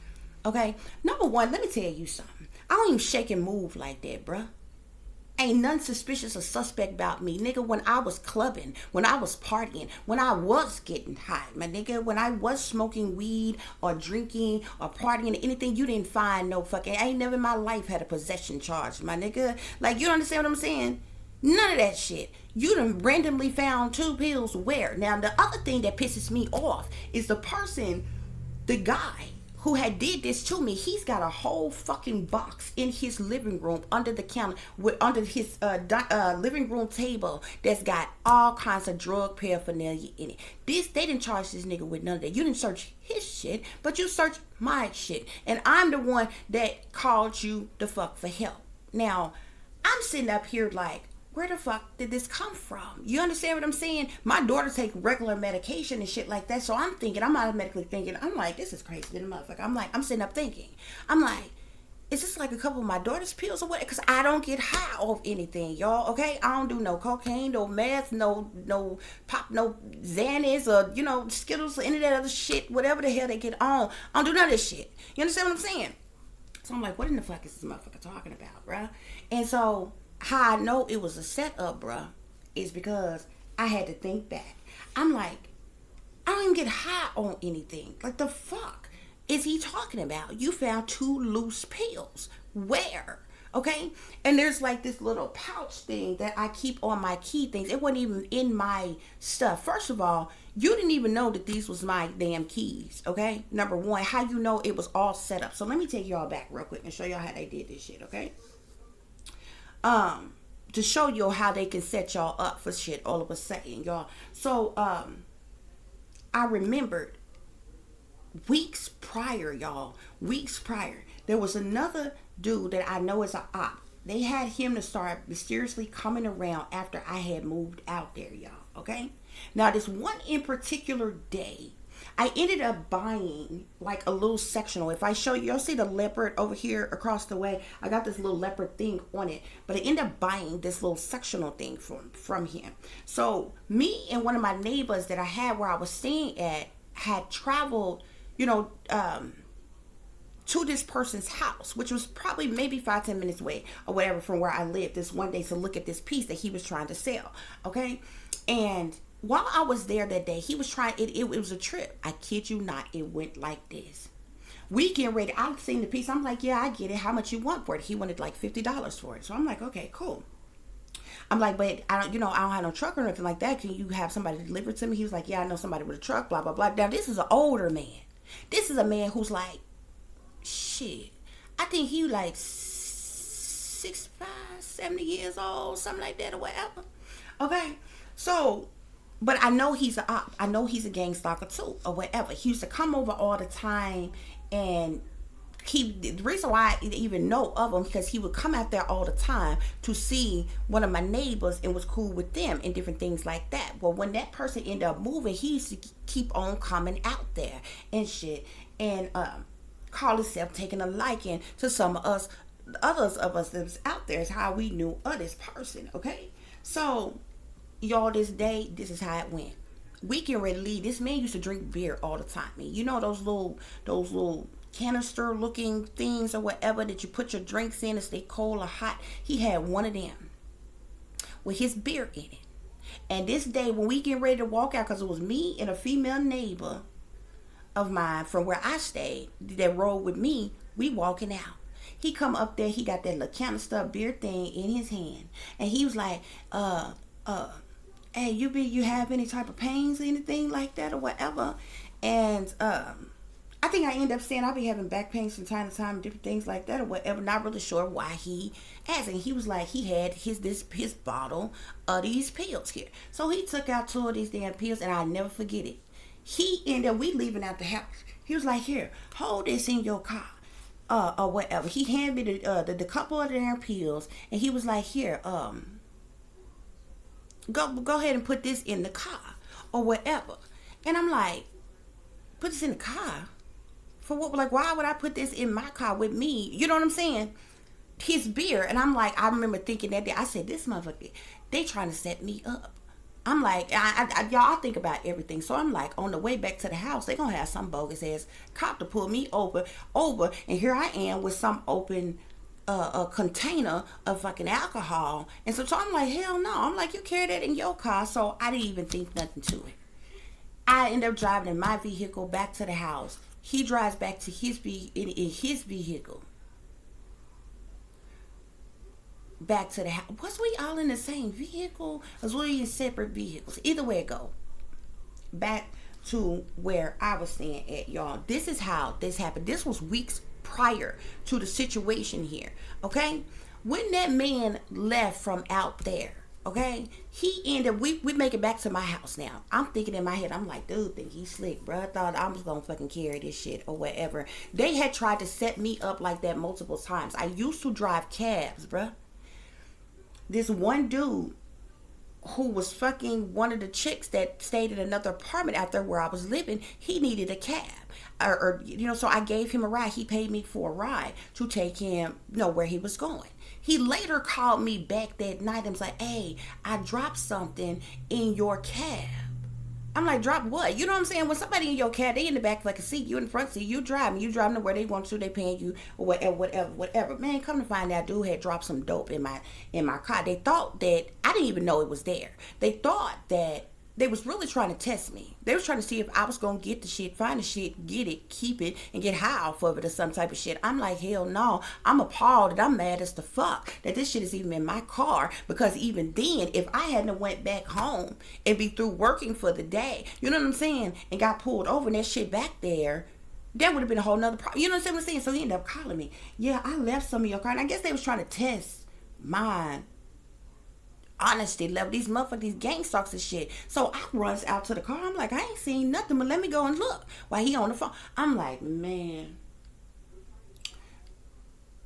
Okay? Number one, let me tell you something. I don't even shake and move like that, bruh. Ain't nothing suspicious or suspect about me, nigga. When I was clubbing, when I was partying, when I was getting high, my nigga, when I was smoking weed or drinking or partying or anything, you didn't find no fucking. I ain't never in my life had a possession charge, my nigga. Like, you understand what I'm saying? None of that shit. You done randomly found 2 pills where? Now, the other thing that pisses me off is the person, the guy who had did this to me. He's got a whole fucking box in his living room under the counter, under his living room table, that's got all kinds of drug paraphernalia in it. They didn't charge this nigga with none of that. You didn't search his shit, but you searched my shit, and I'm the one that called you the fuck for help. Now, I'm sitting up here like, where the fuck did this come from? You understand what I'm saying? My daughter take regular medication and shit like that. So I'm automatically thinking, I'm like, this is crazy, motherfucker. I'm sitting up thinking, I'm like, is this like a couple of my daughter's pills or what? Because I don't get high off anything, y'all, okay? I don't do no cocaine, no meth, no pop, no Xanax or, Skittles or any of that other shit, whatever the hell they get on. I don't do none of this shit. You understand what I'm saying? So I'm like, what in the fuck is this motherfucker talking about, bruh? And so, how I know it was a setup, bruh, is because I had to think back. I'm like, I don't even get high on anything. Like, the fuck is he talking about? You found 2 loose pills. Where? Okay? And there's like this little pouch thing that I keep on my key things. It wasn't even in my stuff. First of all, you didn't even know that these was my damn keys, okay? Number one, how you know it was all set up. So let me take y'all back real quick and show y'all how they did this shit, okay? To show you how they can set y'all up for shit all of a sudden, y'all. So, I remembered weeks prior, there was another dude that I know is an op. They had him to start mysteriously coming around after I had moved out there, y'all, okay? Now, this one in particular day, I ended up buying like a little sectional. If I show you, you'll see the leopard over here across the way. I got this little leopard thing on it, but I ended up buying this little sectional thing from him. So me and one of my neighbors that I had where I was staying at had traveled, to this person's house, which was probably maybe 5-10 minutes away or whatever from where I lived this one day to look at this piece that he was trying to sell. Okay. And while I was there that day, he was trying, it was a trip. I kid you not, it went like this. We getting ready, I've seen the piece. I'm like, yeah, I get it. How much you want for it? He wanted like $50 for it. So I'm like, okay, cool. I'm like, but I don't have no truck or nothing like that. Can you have somebody deliver it to me? He was like, yeah, I know somebody with a truck, blah, blah, blah. Now, this is an older man. This is a man who's like, shit, I think he like 65, 70 years old, something like that or whatever. Okay, so, but I know he's a op. I know he's a gang stalker too, or whatever. He used to come over all the time, and the reason why I even know of him, because he would come out there all the time to see one of my neighbors and was cool with them and different things like that. Well, when that person ended up moving, he used to keep on coming out there and shit, and call himself taking a liking to some of us, others of us that was out there. Is how we knew of this person. Okay, so y'all, this day, this is how it went. We can ready to leave. This man used to drink beer all the time. I mean, you know those little canister looking things or whatever that you put your drinks in to stay cold or hot. He had one of them with his beer in it. And this day, when we get ready to walk out, because it was me and a female neighbor of mine from where I stayed that rode with me, we walking out. He come up there, he got that little canister beer thing in his hand, and he was like, hey, you have any type of pains or anything like that or whatever? And I think I end up saying I be having back pains from time to time, different things like that or whatever. Not really sure why he asked. And he was like, he had his bottle of these pills here. So he took out 2 of these damn pills, and I'll never forget it. He ended up, we leaving out the house. He was like, here, hold this in your car. Or whatever. He handed me the couple of damn pills, and he was like, here, go ahead and put this in the car or whatever. And I'm like, put this in the car? For what? Like, why would I put this in my car with me? You know what I'm saying? His beer. And I'm like, I remember thinking that day, I said, this motherfucker, they trying to set me up. I'm like, y'all, I think about everything. So I'm like, on the way back to the house, they gonna have some bogus ass cop to pull me over, and here I am with some open a container of fucking alcohol. And so I'm like, hell no. I'm like, you carry that in your car. So I didn't even think nothing to it. I end up driving in my vehicle back to the house. He drives back to in his vehicle. Back to the house. Was we all in the same vehicle? Or was we in separate vehicles? Either way it go. Back to where I was staying at, y'all. This is how this happened. This was weeks prior to the situation here. Okay? When that man left from out there, okay, he ended, we make it back to my house now. I'm thinking in my head, I'm like, dude, think he's slick, bro. I thought I was gonna fucking carry this shit or whatever. They had tried to set me up like that multiple times. I used to drive cabs, bro. This one dude who was fucking one of the chicks that stayed in another apartment out there where I was living, he needed a cab. Or so I gave him a ride. He paid me for a ride to take him, where he was going. He later called me back that night and was like, hey, I dropped something in your cab. I'm like, drop what? You know what I'm saying? When somebody in your cab, they in the back like a seat, you in the front seat, you driving to where they want to, they paying you or whatever. Man, come to find out, dude had dropped some dope in my car. They thought that I didn't even know it was there. They thought that they was really trying to test me. They was trying to see if I was gonna get the shit, find the shit, get it, keep it, and get high off of it or some type of shit. I'm like, hell no. I'm appalled and I'm mad as the fuck that this shit is even in my car, because even then, if I hadn't went back home and be through working for the day, you know what I'm saying, and got pulled over and that shit back there, that would have been a whole nother problem. You know what I'm saying? So he ended up calling me. Yeah, I left some of your car. And I guess they was trying to test mine honesty level. These motherfuckers, these gang stalks and shit. So I runs out to the car. I'm like, I ain't seen nothing, but let me go and look while he on the phone. I'm like, man,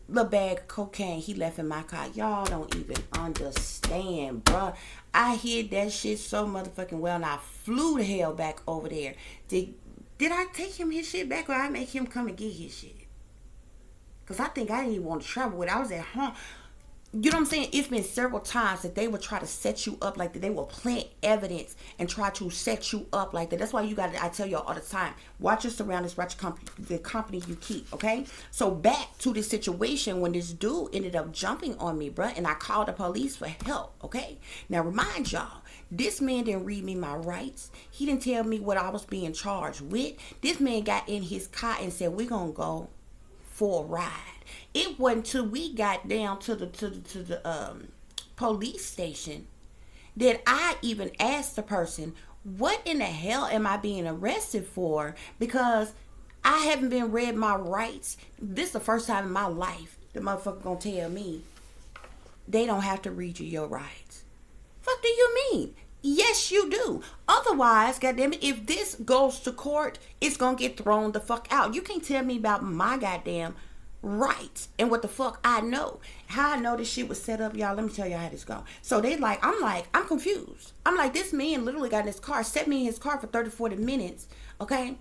little bag of cocaine he left in my car. Y'all don't even understand, bruh. I hid that shit so motherfucking well, and I flew the hell back over there. Did I take him his shit back, or I make him come and get his shit? Because I think I didn't even want to travel with it. I was at home. You know what I'm saying? It's been several times that they would try to set you up like that. They will plant evidence and try to set you up like that. That's why I tell y'all all the time, watch your surroundings, watch the company you keep, okay? So back to the situation when this dude ended up jumping on me, bruh, and I called the police for help, okay? Now remind y'all, this man didn't read me my rights. He didn't tell me what I was being charged with. This man got in his car and said, we're gonna go for a ride. It wasn't till we got down to the police station that I even asked the person, what in the hell am I being arrested for? Because I haven't been read my rights. This is the first time in my life the motherfucker gonna tell me they don't have to read you your rights. Fuck do you mean? Yes, you do. Otherwise, goddamn it, if this goes to court, it's gonna get thrown the fuck out. You can't tell me about my goddamn rights and what the fuck I know. How I know this shit was set up, y'all, let me tell you how this go. So I'm confused. I'm like, this man literally got in his car, set me in his car for 30, 40 minutes, okay?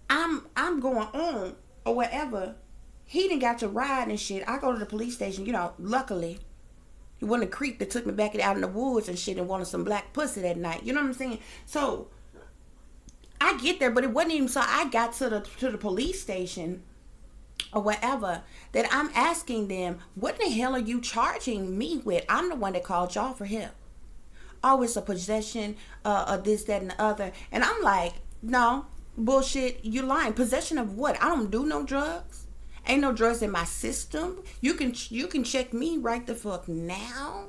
I'm going on or whatever. He didn't got to ride and shit. I go to the police station, luckily. He wasn't a creep that took me back out in the woods and shit and wanted some black pussy that night. You know what I'm saying? So I get there, but it wasn't even so I got to the police station or whatever that I'm asking them, what the hell are you charging me with? I'm the one that called y'all for help. Oh, it's a possession of this, that, and the other. And I'm like, no, bullshit, you lying. Possession of what? I don't do no drugs. Ain't no drugs in my system. You can check me right the fuck now.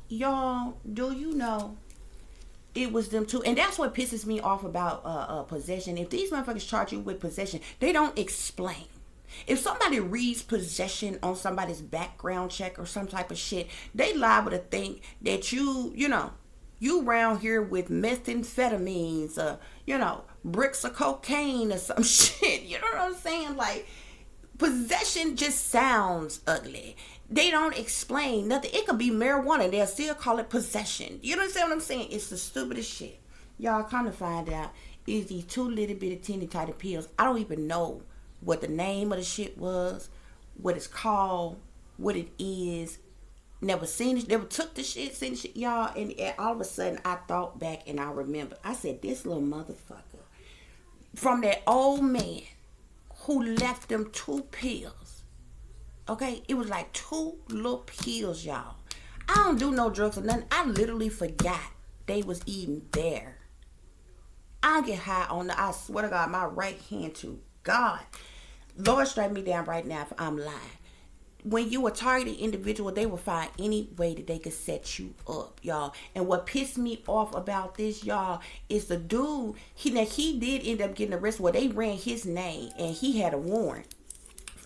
Y'all, do you know it was them too? And that's what pisses me off about possession. If these motherfuckers charge you with possession, they don't explain. If somebody reads possession on somebody's background check or some type of shit, they liable to think that you around here with methamphetamines, bricks of cocaine or some shit. You know what I'm saying? Like, possession just sounds ugly. They don't explain nothing. It could be marijuana. They'll still call it possession. You understand what I'm saying? It's the stupidest shit. Y'all kind of find out is these 2 little bitty teeny tiny pills. I don't even know what the name of the shit was, what it's called, what it is. Never seen it, never took the shit, seen the shit, y'all. And all of a sudden, I thought back and I remember. I said, this little motherfucker from that old man who left them 2 pills Okay, it was like 2 little pills, y'all. I don't do no drugs or nothing. I literally forgot they was even there. I get high on the, I swear to God, my right hand to God. Lord, strike me down right now if I'm lying. When you a targeted individual, they will find any way that they could set you up, y'all. And what pissed me off about this, y'all, is the dude, he did end up getting arrested. Well, they ran his name and he had a warrant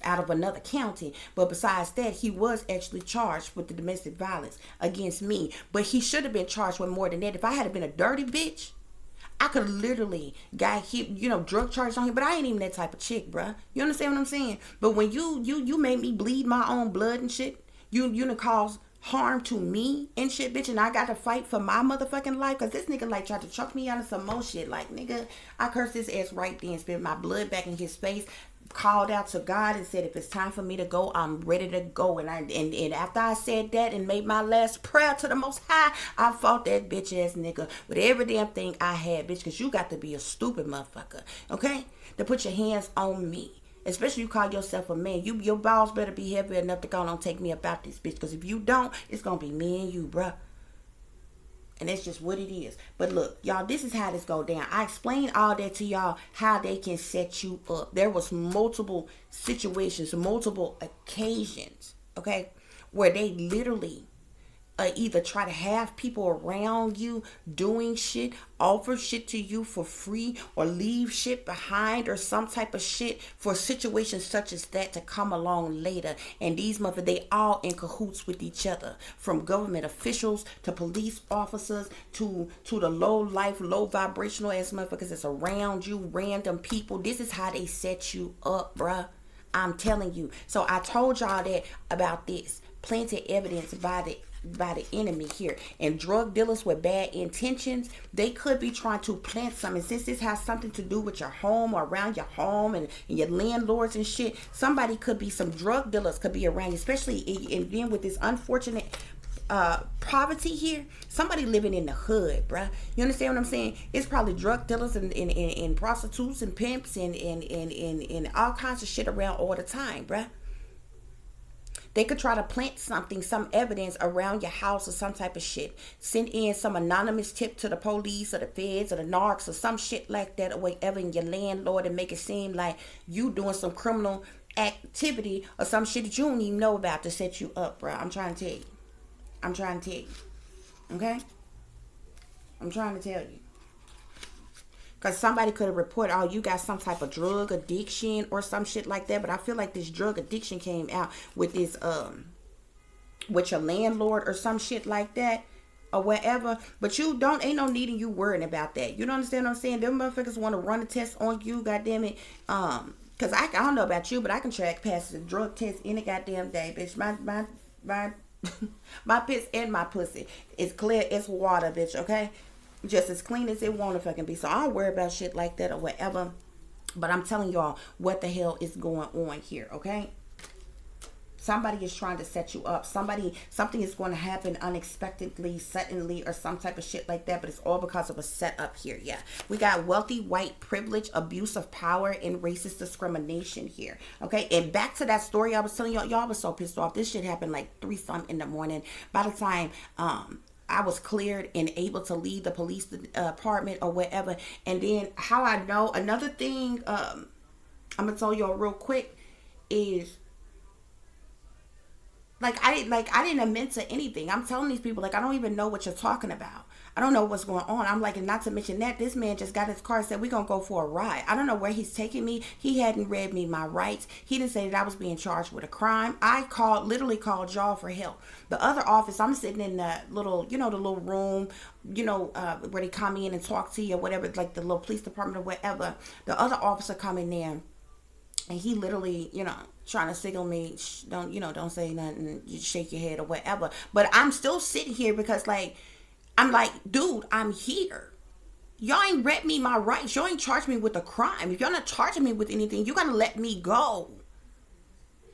out of another county. But besides that, he was actually charged with the domestic violence against me. But he should have been charged with more than that. If I had been a dirty bitch, I could literally got hit, drug charges on him, but I ain't even that type of chick, bruh. You understand what I'm saying? But when you made me bleed my own blood and shit, you done cause harm to me and shit, bitch, and I got to fight for my motherfucking life, cause this nigga like tried to choke me out of some more shit. Like, nigga, I cursed his ass right then, spit my blood back in his face, called out to God and said, if it's time for me to go, I'm ready to go. And after I said that and made my last prayer to the Most High, I fought that bitch ass nigga with every damn thing I had, bitch, because you got to be a stupid motherfucker, okay, to put your hands on me. Especially you call yourself a man. Your balls better be heavy enough to go on take me about this bitch, because if you don't, it's gonna be me and you, bruh. And that's just what it is. But look, y'all, this is how this go down. I explained all that to y'all, how they can set you up. There was multiple situations, multiple occasions, okay, where they literally either try to have people around you doing shit, offer shit to you for free, or leave shit behind or some type of shit for situations such as that to come along later. And these motherfuckers, they all in cahoots with each other, from government officials to police officers to the low life, low vibrational ass motherfuckers that's around you, random people. This is how they set you up, bruh. I'm telling you. So I told y'all that about this. Plenty evidence by the enemy here. And drug dealers with bad intentions, they could be trying to plant something. Since this has something to do with your home or around your home and your landlords and shit, somebody could be, some drug dealers could be around you, especially and then with this unfortunate poverty here. Somebody living in the hood, bruh. You understand what I'm saying? It's probably drug dealers and prostitutes and pimps and all kinds of shit around all the time, bruh. They could try to plant something, some evidence around your house or some type of shit. Send in some anonymous tip to the police or the feds or the narcs or some shit like that, or whatever, in your landlord, and make it seem like you doing some criminal activity or some shit that you don't even know about to set you up, bro. I'm trying to tell you. I'm trying to tell you. Okay? I'm trying to tell you. Because somebody could have reported, oh, you got some type of drug addiction or some shit like that. But I feel like this drug addiction came out with this, with your landlord or some shit like that, or whatever. But you don't, ain't no need in you worrying about that. You don't understand what I'm saying? Them motherfuckers want to run a test on you, goddamn it. Because I don't know about you, but I can track past the drug test any goddamn day, bitch. My my piss and my pussy is clear as water, bitch, okay? Just as clean as it want to fucking be. So I don't worry about shit like that or whatever. But I'm telling y'all what the hell is going on here, okay? Somebody is trying to set you up. Something is going to happen unexpectedly, suddenly, or some type of shit like that. But it's all because of a setup here. Yeah. We got wealthy white privilege, abuse of power, and racist discrimination here. Okay. And back to that story I was telling y'all. Y'all was so pissed off. This shit happened like 3-something in the morning. By the time, I was cleared and able to leave the police department or whatever. And then how I know, another thing I'm going to tell y'all real quick is, I didn't admit to anything. I'm telling these people, I don't even know what you're talking about. I don't know what's going on. I'm like, and not to mention that this man just got his car and said, we're going to go for a ride. I don't know where he's taking me. He hadn't read me my rights. He didn't say that I was being charged with a crime. I literally called y'all for help. The other office, I'm sitting in the little, the little room, where they come in and talk to you or whatever, like the little police department or whatever. The other officer come in there and he literally, trying to signal me, don't say nothing, you shake your head or whatever. But I'm still sitting here because I'm like, dude, I'm here. Y'all ain't read me my rights. Y'all ain't charged me with a crime. If y'all not charging me with anything, you gotta let me go.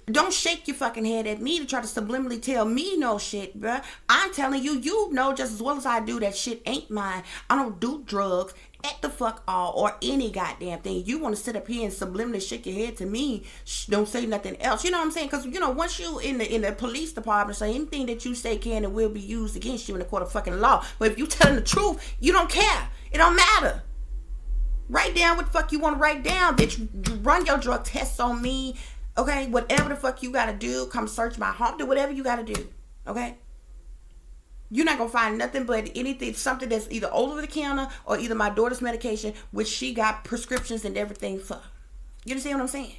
Don't shake your fucking head at me to try to subliminally tell me no shit, bruh. I'm telling you, you know just as well as I do that shit ain't mine. I don't do drugs at the fuck all or any goddamn thing. You want to sit up here and subliminally shake your head to me, don't say nothing else. You know what I'm saying? Because, you know, once you in the police department, say anything that you say can and will be used against you in the court of fucking law. But if you telling the truth, you don't care. It don't matter. Write down what the fuck you want to write down, bitch. Run your drug tests on me. Okay? Whatever the fuck you got to do, come search my home. Do whatever you got to do. Okay? You're not going to find nothing but anything, something that's either over the counter or either my daughter's medication, which she got prescriptions and everything for. You understand what I'm saying?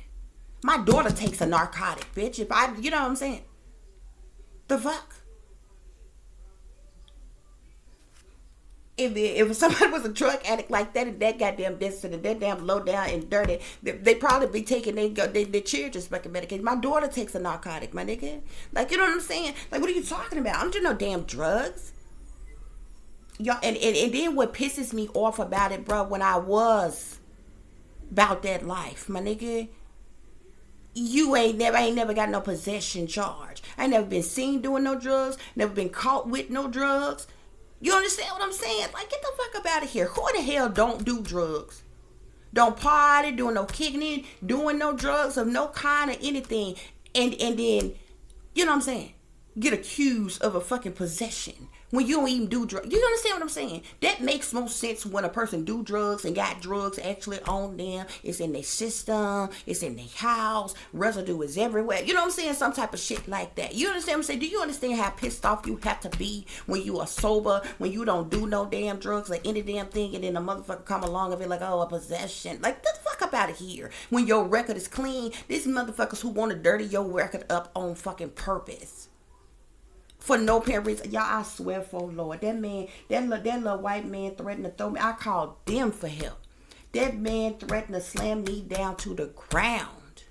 My daughter takes a narcotic, bitch. You know what I'm saying? The fuck? If somebody was a drug addict like that and that goddamn distant, that damn low down and dirty, they probably be taking their children's fucking medication. My daughter takes a narcotic, my nigga. Like, you know what I'm saying? Like, what are you talking about? I don't do no damn drugs. Y'all, and then what pisses me off about it, bro, when I was about that life, my nigga, you ain't never got no possession charge. I ain't never been seen doing no drugs, never been caught with no drugs. You understand what I'm saying? Like, get the fuck up out of here. Who the hell don't do drugs? Don't party, doing no kicking in, doing no drugs of no kind or anything. And then, you know what I'm saying? Get accused of a fucking possession when you don't even do drugs. You understand what I'm saying? That makes most sense when a person do drugs and got drugs actually on them. It's in their system. It's in their house. Residue is everywhere. You know what I'm saying? Some type of shit like that. You understand what I'm saying? Do you understand how pissed off you have to be when you are sober, when you don't do no damn drugs or any damn thing, and then a motherfucker come along and be like, oh, a possession. Like, get the fuck up out of here. When your record is clean, these motherfuckers who want to dirty your record up on fucking purpose. For no apparent reason. Y'all, I swear for Lord. That little white man threatened to throw me. I called them for help. That man threatened to slam me down to the ground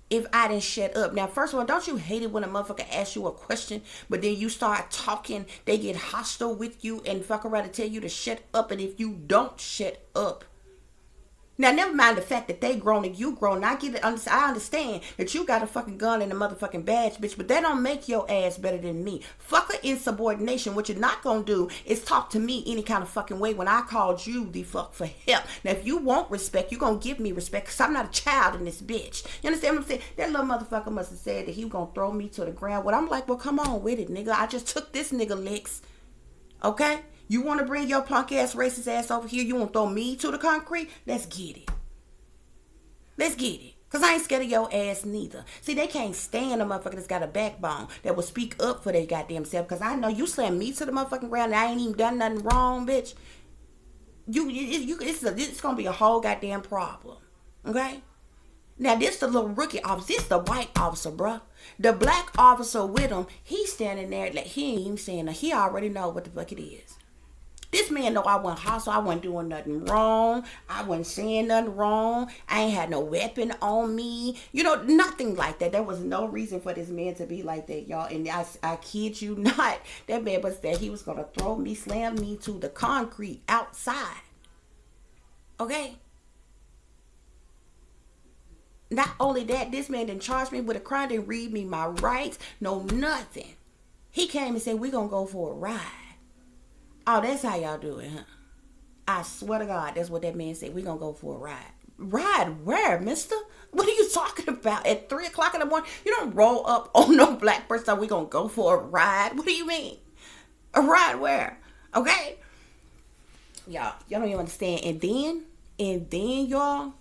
if I didn't shut up. Now, first of all, don't you hate it when a motherfucker asks you a question, but then you start talking, they get hostile with you and fuck around and tell you to shut up, and if you don't shut up, now, never mind the fact that they grown and you grown. I get it. I understand that you got a fucking gun and a motherfucking badge, bitch. But that don't make your ass better than me. Fuck a insubordination. What you're not going to do is talk to me any kind of fucking way when I called you the fuck for help. Now, if you want respect, you're going to give me respect because I'm not a child in this bitch. You understand what I'm saying? That little motherfucker must have said that he was going to throw me to the ground. Well, I'm like, well, come on with it, nigga. I just took this nigga licks. Okay? You want to bring your punk ass racist ass over here? You want to throw me to the concrete? Let's get it. Let's get it. Because I ain't scared of your ass neither. See, they can't stand a motherfucker that's got a backbone that will speak up for their goddamn self. Because I know you slam me to the motherfucking ground and I ain't even done nothing wrong, bitch. It's going to be a whole goddamn problem. Okay? Now, this the little rookie officer. This the white officer, bruh. The black officer with him, he's standing there like he ain't even saying that. He already know what the fuck it is. This man know I wasn't hostile. I wasn't doing nothing wrong. I wasn't saying nothing wrong. I ain't had no weapon on me. You know, nothing like that. There was no reason for this man to be like that, y'all. And I kid you not, that man was that he was going to throw me, slam me to the concrete outside. Okay? Not only that, this man didn't charge me with a crime, didn't read me my rights, no nothing. He came and said, we're going to go for a ride. Oh, that's how y'all do it, huh? I swear to God, that's what that man said. We're going to go for a ride. Ride where, mister? What are you talking about? At 3 o'clock in the morning? You don't roll up on no black person. We're going to go for a ride. What do you mean? A ride where? Okay? Y'all don't even understand. And then, y'all,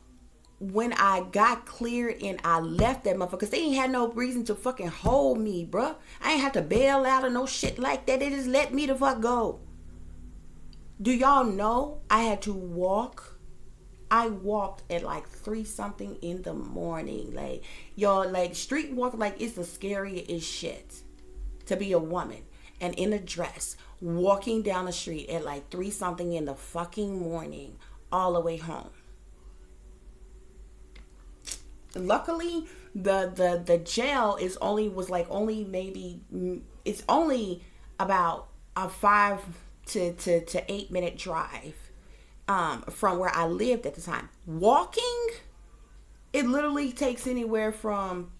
when I got cleared and I left that motherfucker, because they ain't had no reason to fucking hold me, bruh. I ain't have to bail out or no shit like that. They just let me the fuck go. Do y'all know I had to walk? I walked at like 3 something in the morning. Like, y'all, like street walk, like it's the scariest shit to be a woman and in a dress walking down the street at like 3 something in the fucking morning all the way home. Luckily, the jail is only about a 5 to 8 minute drive from where I lived at the time. Walking, it literally takes anywhere from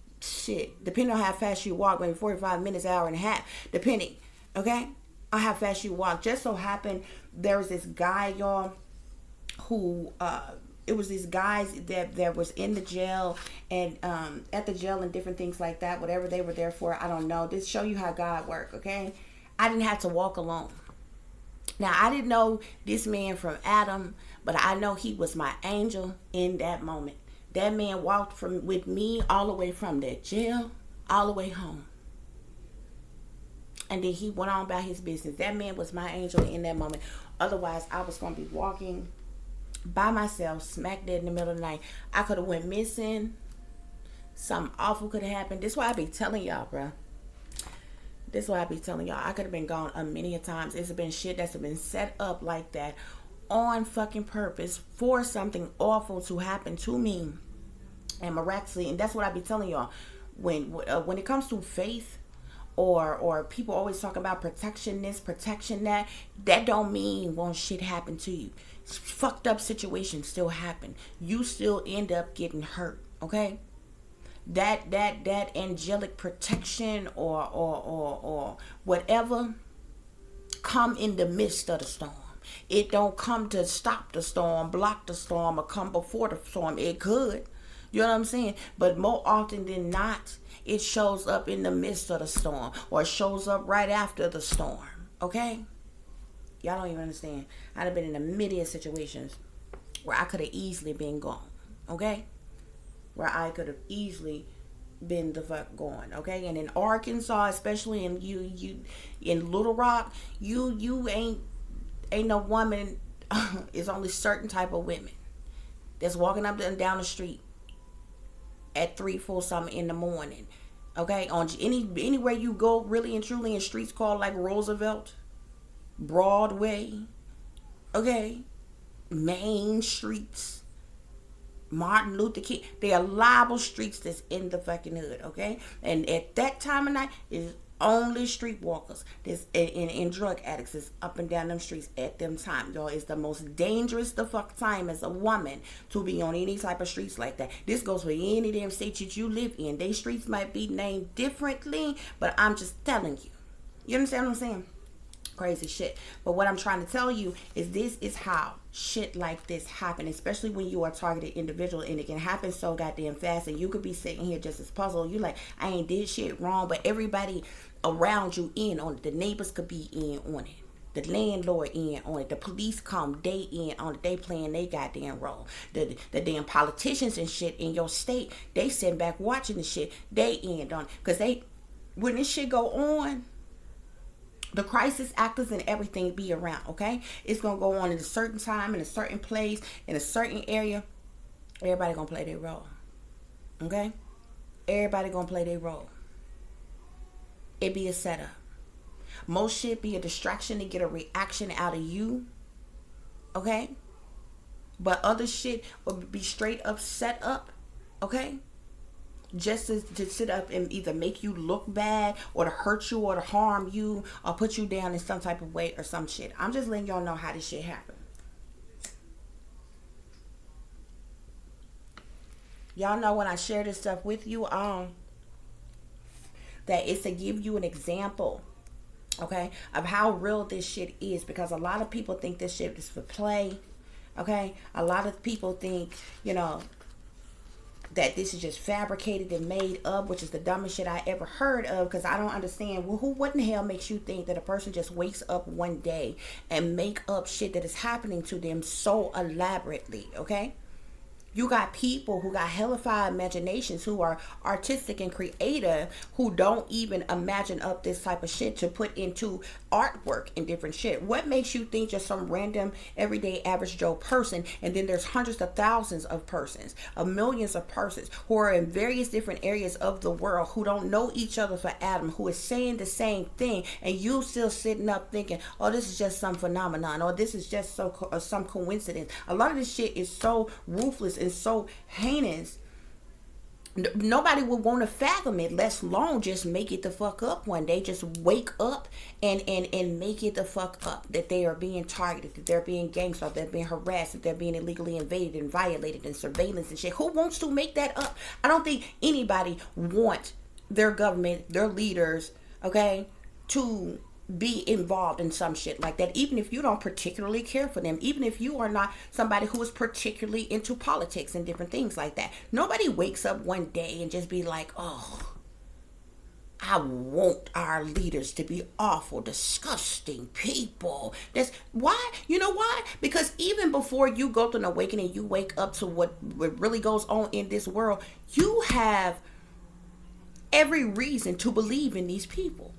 depending on how fast you walk, maybe 45 minutes, hour and a half, depending. Okay, or how fast you walk. Just so happened there was this guy, y'all, who it was these guys that was in the jail and at the jail and different things like that, whatever they were there for, I don't know. This show you how God work, okay? I didn't have to walk alone. Now, I didn't know this man from Adam, but I know he was my angel in that moment. That man walked with me all the way from that jail all the way home. And then he went on about his business. That man was my angel in that moment. Otherwise, I was going to be walking by myself, smack dead in the middle of the night. I could have went missing. Something awful could have happened. This is why I be telling y'all, bro. This is why I be telling y'all. I could have been gone a many a times. It's been shit that's been set up like that on fucking purpose for something awful to happen to me. And miraculously, and that's what I be telling y'all. When it comes to faith, or people always talk about protection this, protection that don't mean won't shit happen to you. Fucked up situations still happen. You still end up getting hurt, okay? That angelic protection or whatever come in the midst of the storm. It don't come to stop the storm, block the storm, or come before the storm. It could. You know what I'm saying? But more often than not, it shows up in the midst of the storm, or it shows up right after the storm. Okay? Y'all don't even understand. I'd have been in a million situations where I could have easily been gone. Okay? Where I could have easily been the fuck gone. Okay? And in Arkansas, especially in you in Little Rock, you ain't no woman. It's only certain type of women that's walking up and down the street at 3-4 something in the morning. Okay, on anywhere you go, really and truly, in streets called like Roosevelt, Broadway, okay, Main Streets, Martin Luther King. They are liable streets that's in the fucking hood, okay? And at that time of night, is only streetwalkers and drug addicts that's up and down them streets at them time. Y'all, it's the most dangerous the fuck time as a woman to be on any type of streets like that. This goes for any of them states that you live in. They streets might be named differently, but I'm just telling you. You understand what I'm saying? Crazy shit. But what I'm trying to tell you is this is how shit like this happen, especially when you are a targeted individual, and it can happen so goddamn fast, and you could be sitting here just as puzzled. You like, I ain't did shit wrong, but everybody around you in on it. The neighbors could be in on it. The landlord in on it. The police come, they in on it. They playing they goddamn role. The damn politicians and shit in your state, they sitting back watching the shit. They in on it. Because when this shit go on, the crisis actors and everything be around, okay? It's going to go on in a certain time, in a certain place, in a certain area. Everybody going to play their role, okay? Everybody going to play their role. It be a setup. Most shit be a distraction to get a reaction out of you, okay? But other shit will be straight up set up, okay? Just to sit up and either make you look bad, or to hurt you, or to harm you, or put you down in some type of way or some shit. I'm just letting y'all know how this shit happen. Y'all know when I share this stuff with you, that it's to give you an example, okay, of how real this shit is. Because a lot of people think this shit is for play, okay? A lot of people think, that this is just fabricated and made up, which is the dumbest shit I ever heard of. Because I don't understand, well, what in the hell makes you think that a person just wakes up one day and make up shit that is happening to them so elaborately, okay? You got people who got hellified imaginations, who are artistic and creative, who don't even imagine up this type of shit to put into artwork and different shit. What makes you think just some random, everyday, average Joe person, and then there's hundreds of thousands of persons, of millions of persons, who are in various different areas of the world, who don't know each other for Adam, who is saying the same thing, and you still sitting up thinking, oh, this is just some phenomenon, or this is just some coincidence. A lot of this shit is so ruthless and so heinous. Nobody would want to fathom it, let alone just make it the fuck up one day. Just wake up and make it the fuck up that they are being targeted, that they're being gangster, that they're being harassed, that they're being illegally invaded and violated and surveillance and shit. Who wants to make that up? I don't think anybody wants their government, their leaders, okay, to be involved in some shit like that, even if you don't particularly care for them, even if you are not somebody who is particularly into politics and different things like that. Nobody wakes up one day and just be like, oh, I want our leaders to be awful, disgusting people. That's why, you know why? Because even before you go through an awakening, you wake up to what really goes on in this world, you have every reason to believe in these people.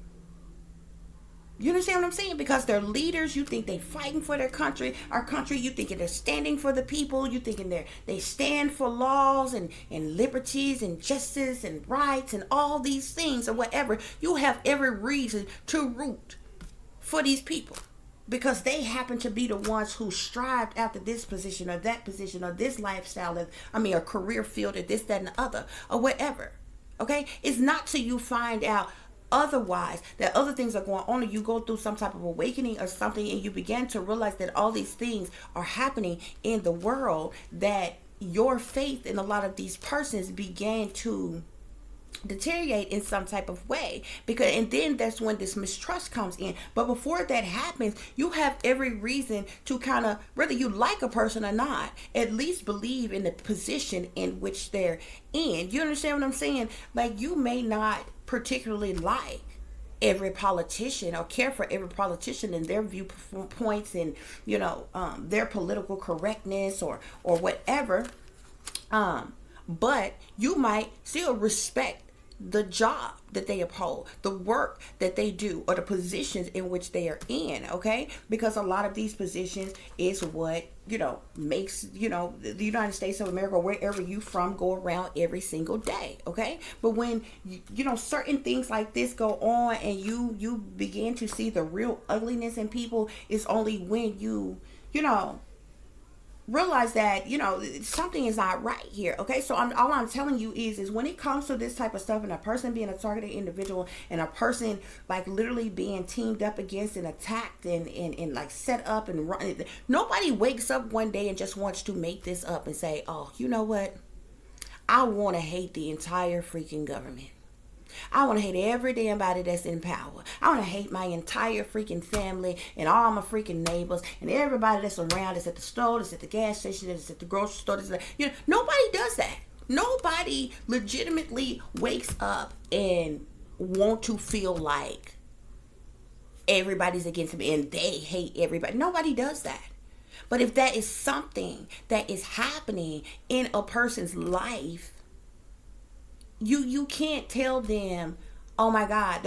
You understand what I'm saying? Because they're leaders. You think they're fighting for their country, our country. You thinking they're standing for the people. You thinking they stand for laws and liberties and justice and rights and all these things or whatever. You have every reason to root for these people because they happen to be the ones who strived after this position or that position or this lifestyle. A career field or this, that, and the other or whatever. Okay? It's not till you find out otherwise that other things are going on and you go through some type of awakening or something and you begin to realize that all these things are happening in the world, that your faith in a lot of these persons began to deteriorate in some type of way, and then that's when this mistrust comes in. But before that happens, you have every reason to kind of, whether you like a person or not, at least believe in the position in which they're in. You understand what I'm saying? Like, you may not particularly like every politician or care for every politician and their viewpoints and their political correctness or whatever, but you might still respect the job that they uphold, the work that they do, or the positions in which they are in, okay? Because a lot of these positions is what, makes, the United States of America, wherever you from, go around every single day, okay? But when, certain things like this go on and you begin to see the real ugliness in people, is only when you realize that something is not right here. Okay, so all I'm telling you is when it comes to this type of stuff and a person being a targeted individual and a person like literally being teamed up against and attacked and like set up and run, nobody wakes up one day and just wants to make this up and say, oh, you know what, I want to hate the entire freaking government. I want to hate every damn body that's in power. I want to hate my entire freaking family and all my freaking neighbors and everybody that's around, that's at the store, that's at the gas station, that's at the grocery store. Nobody does that. Nobody legitimately wakes up and want to feel like everybody's against me and they hate everybody. Nobody does that. But if that is something that is happening in a person's life, you can't tell them, oh my God,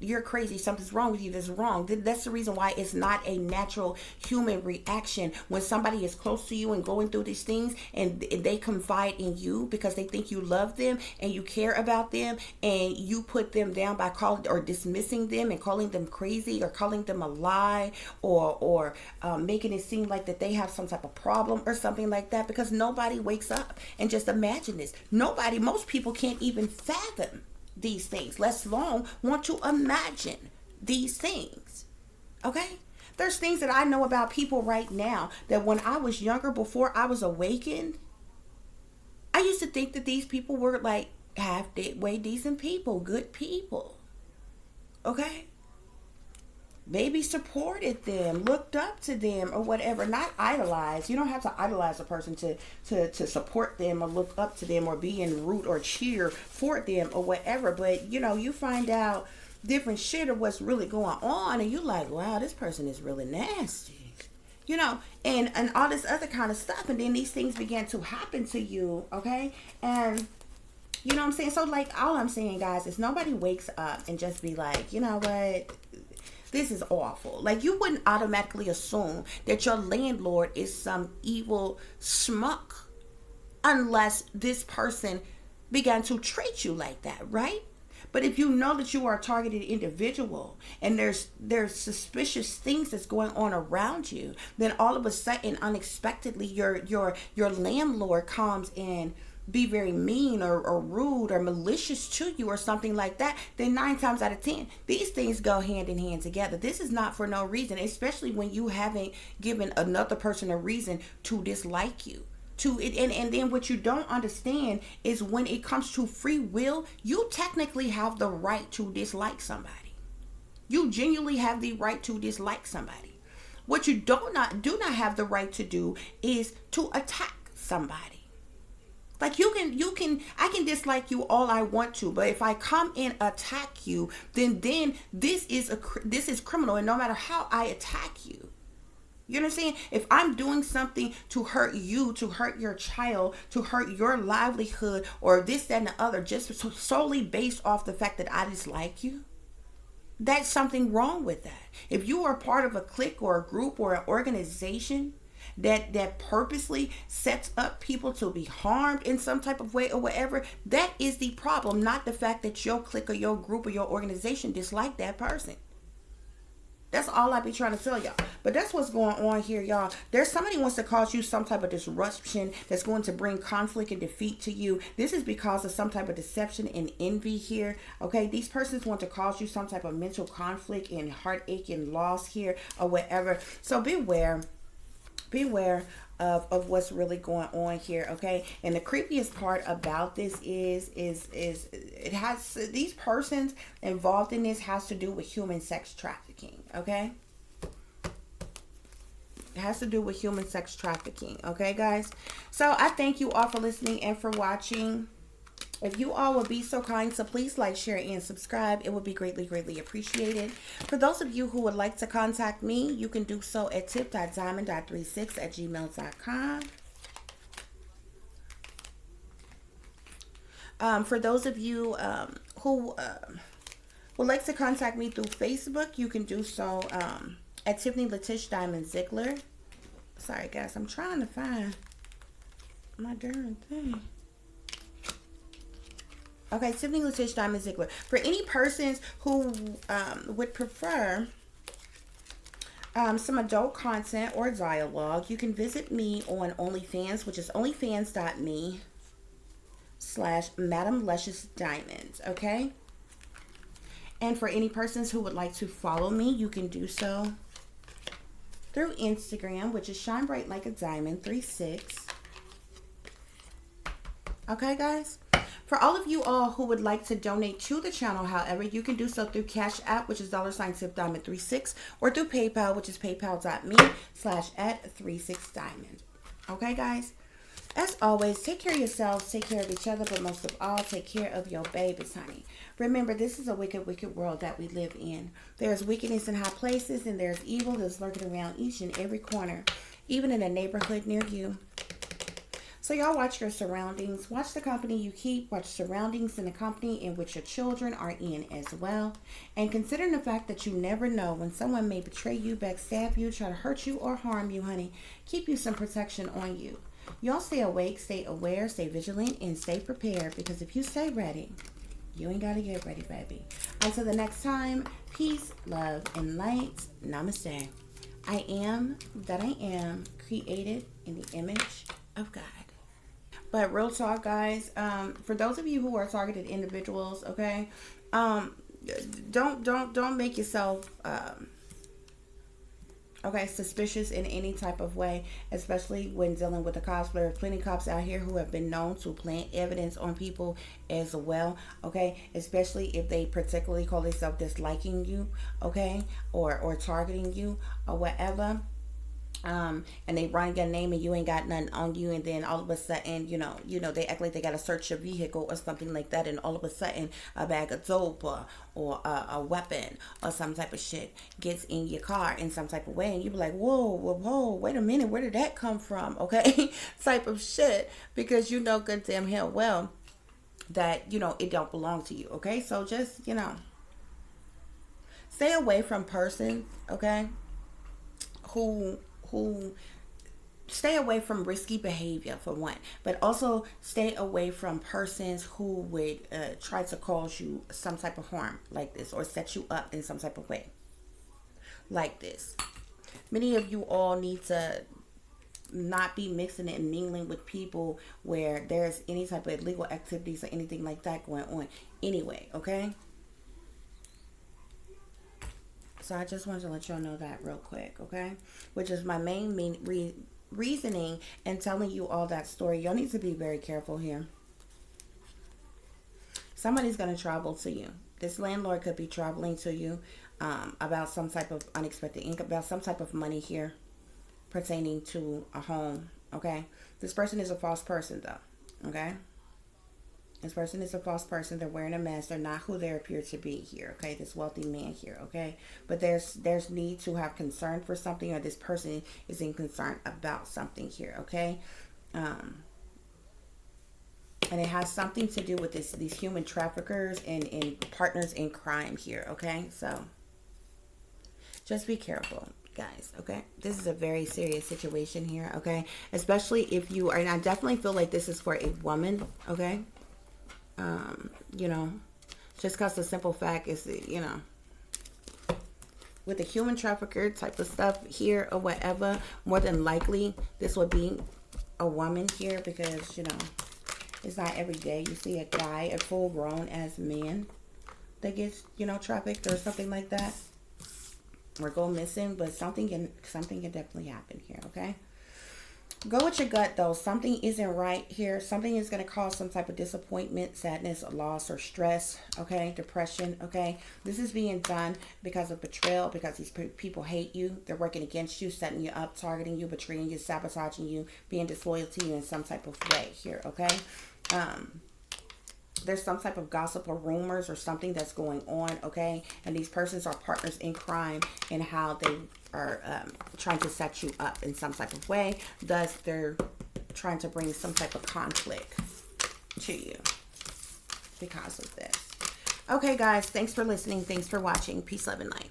you're crazy, something's wrong with you, this is wrong. That's the reason why it's not a natural human reaction when somebody is close to you and going through these things and they confide in you because they think you love them and you care about them, and you put them down by calling or dismissing them and calling them crazy or calling them a lie or making it seem like that they have some type of problem or something like that, because nobody wakes up and just imagine this. Most people can't even fathom these things, let alone want to imagine these things. Okay? There's things that I know about people right now that when I was younger, before I was awakened, I used to think that these people were like halfway decent people, good people. Okay? Maybe supported them, looked up to them or whatever, not idolized. You don't have to idolize a person to support them or look up to them or be in root or cheer for them or whatever. But, you find out different shit of what's really going on and you're like, wow, this person is really nasty. And all this other kind of stuff. And then these things began to happen to you, okay? And you know what I'm saying? So, like, all I'm saying, guys, is nobody wakes up and just be like, you know what? This is awful. Like, you wouldn't automatically assume that your landlord is some evil schmuck unless this person began to treat you like that, right? But if you know that you are a targeted individual and there's suspicious things that's going on around you, then all of a sudden, unexpectedly, your landlord comes in, be very mean or rude or malicious to you or something like that, then 9 times out of 10, these things go hand in hand together. This is not for no reason, especially when you haven't given another person a reason to dislike you. And then what you don't understand is when it comes to free will, you technically have the right to dislike somebody. You genuinely have the right to dislike somebody. What you do not have the right to do is to attack somebody. Like you can I can dislike you all I want to, but if I come and attack you, then this is criminal, and no matter how I attack you. You know what I'm saying? If I'm doing something to hurt you, to hurt your child, to hurt your livelihood, or this, that, and the other, just solely based off the fact that I dislike you, that's something wrong with that. If you are part of a clique or a group or an organization that purposely sets up people to be harmed in some type of way or whatever, that is the problem, not the fact that your clique or your group or your organization dislike that person. That's all I be trying to tell y'all. But that's what's going on here, y'all. There's somebody wants to cause you some type of disruption that's going to bring conflict and defeat to you. This is because of some type of deception and envy here. Okay, these persons want to cause you some type of mental conflict and heartache and loss here or whatever. So beware of what's really going on here, okay? And the creepiest part about this is it has, these persons involved in this has to do with human sex trafficking, okay? It has to do with human sex trafficking, okay, guys? So I thank you all for listening and for watching. If you all would be so kind, so please like, share, and subscribe. It would be greatly, greatly appreciated. For those of you who would like to contact me, you can do so at tip.diamond.36@gmail.com. For those of you who would like to contact me through Facebook, you can do so at Tiffany Letish Diamond Ziegler. Sorry, guys. I'm trying to find my darn thing. Okay, Tiffany Letish Diamond Ziegler. For any persons who would prefer some adult content or dialogue, you can visit me on OnlyFans, which is onlyfans.me/Madam Luscious Diamonds, okay? And for any persons who would like to follow me, you can do so through Instagram, which is Shine Bright Like a Diamond 36. Okay, guys? For all of you all who would like to donate to the channel, however, you can do so through CASHAPP, which is $tipdiamond36, or through PayPal, which is paypal.me/@36diamond. Okay, guys? As always, take care of yourselves, take care of each other, but most of all, take care of your babies, honey. Remember, this is a wicked, wicked world that we live in. There's wickedness in high places, and there's evil that's lurking around each and every corner, even in a neighborhood near you. So y'all watch your surroundings. Watch the company you keep. Watch surroundings in the company in which your children are in as well. And considering the fact that you never know when someone may betray you, backstab you, try to hurt you, or harm you, honey, keep you some protection on you. Y'all stay awake, stay aware, stay vigilant, and stay prepared. Because if you stay ready, you ain't got to get ready, baby. Until the next time, peace, love, and light. Namaste. I am that I am, created in the image of God. But real talk, guys, for those of you who are targeted individuals, okay, don't make yourself suspicious in any type of way, especially when dealing with the cops. There are plenty of cops out here who have been known to plant evidence on people as well, okay, especially if they particularly call themselves disliking you, okay, or targeting you or whatever. And they run your name and you ain't got nothing on you, and then all of a sudden, you know, they act like they gotta search your vehicle or something like that, and all of a sudden a bag of dope or a weapon or some type of shit gets in your car in some type of way, and you be like, whoa, wait a minute, where did that come from? Okay, type of shit, because you know good damn hell well that, you know, it don't belong to you. Okay, so just, you know, stay away from persons, okay, who stay away from risky behavior, for one, but also stay away from persons who would try to cause you some type of harm like this, or set you up in some type of way like this. Many of you all need to not be mixing and mingling with people where there's any type of illegal activities or anything like that going on anyway, okay? So I just wanted to let y'all know that real quick, okay? Which is my main reasoning and telling you all that story. Y'all need to be very careful here. Somebody's going to travel to you. This landlord could be traveling to you. about some type of unexpected income, about some type of money here pertaining to a home. Okay, this person is a false person though. Okay, this person is a false person. They're wearing a mask. They're not who they appear to be here. Okay, this wealthy man here. Okay, but there's need to have concern for something, or this person is in concern about something here. Okay, and it has something to do with these human traffickers and partners in crime here. Okay, so just be careful, guys. Okay, this is a very serious situation here. Okay, especially if you are, and I definitely feel like this is for a woman. Okay, you know, just because the simple fact is, you know, with the human trafficker type of stuff here or whatever, more than likely this would be a woman here, because, you know, it's not every day you see a guy, a full grown as man that gets, you know, trafficked or something like that, or go missing. But something can definitely happen here. Okay, go with your gut though. Something isn't right here. Something is going to cause some type of disappointment, sadness, loss, or stress. Okay, depression. Okay, this is being done because of betrayal, because these people hate you. They're working against you, setting you up, targeting you, betraying you, sabotaging you, being disloyal to you in some type of way here. Okay, there's some type of gossip or rumors or something that's going on. Okay, and these persons are partners in crime in how they are trying to set you up in some type of way. Thus, they're trying to bring some type of conflict to you because of this. Okay, guys, thanks for listening. Thanks for watching. Peace, love, and light.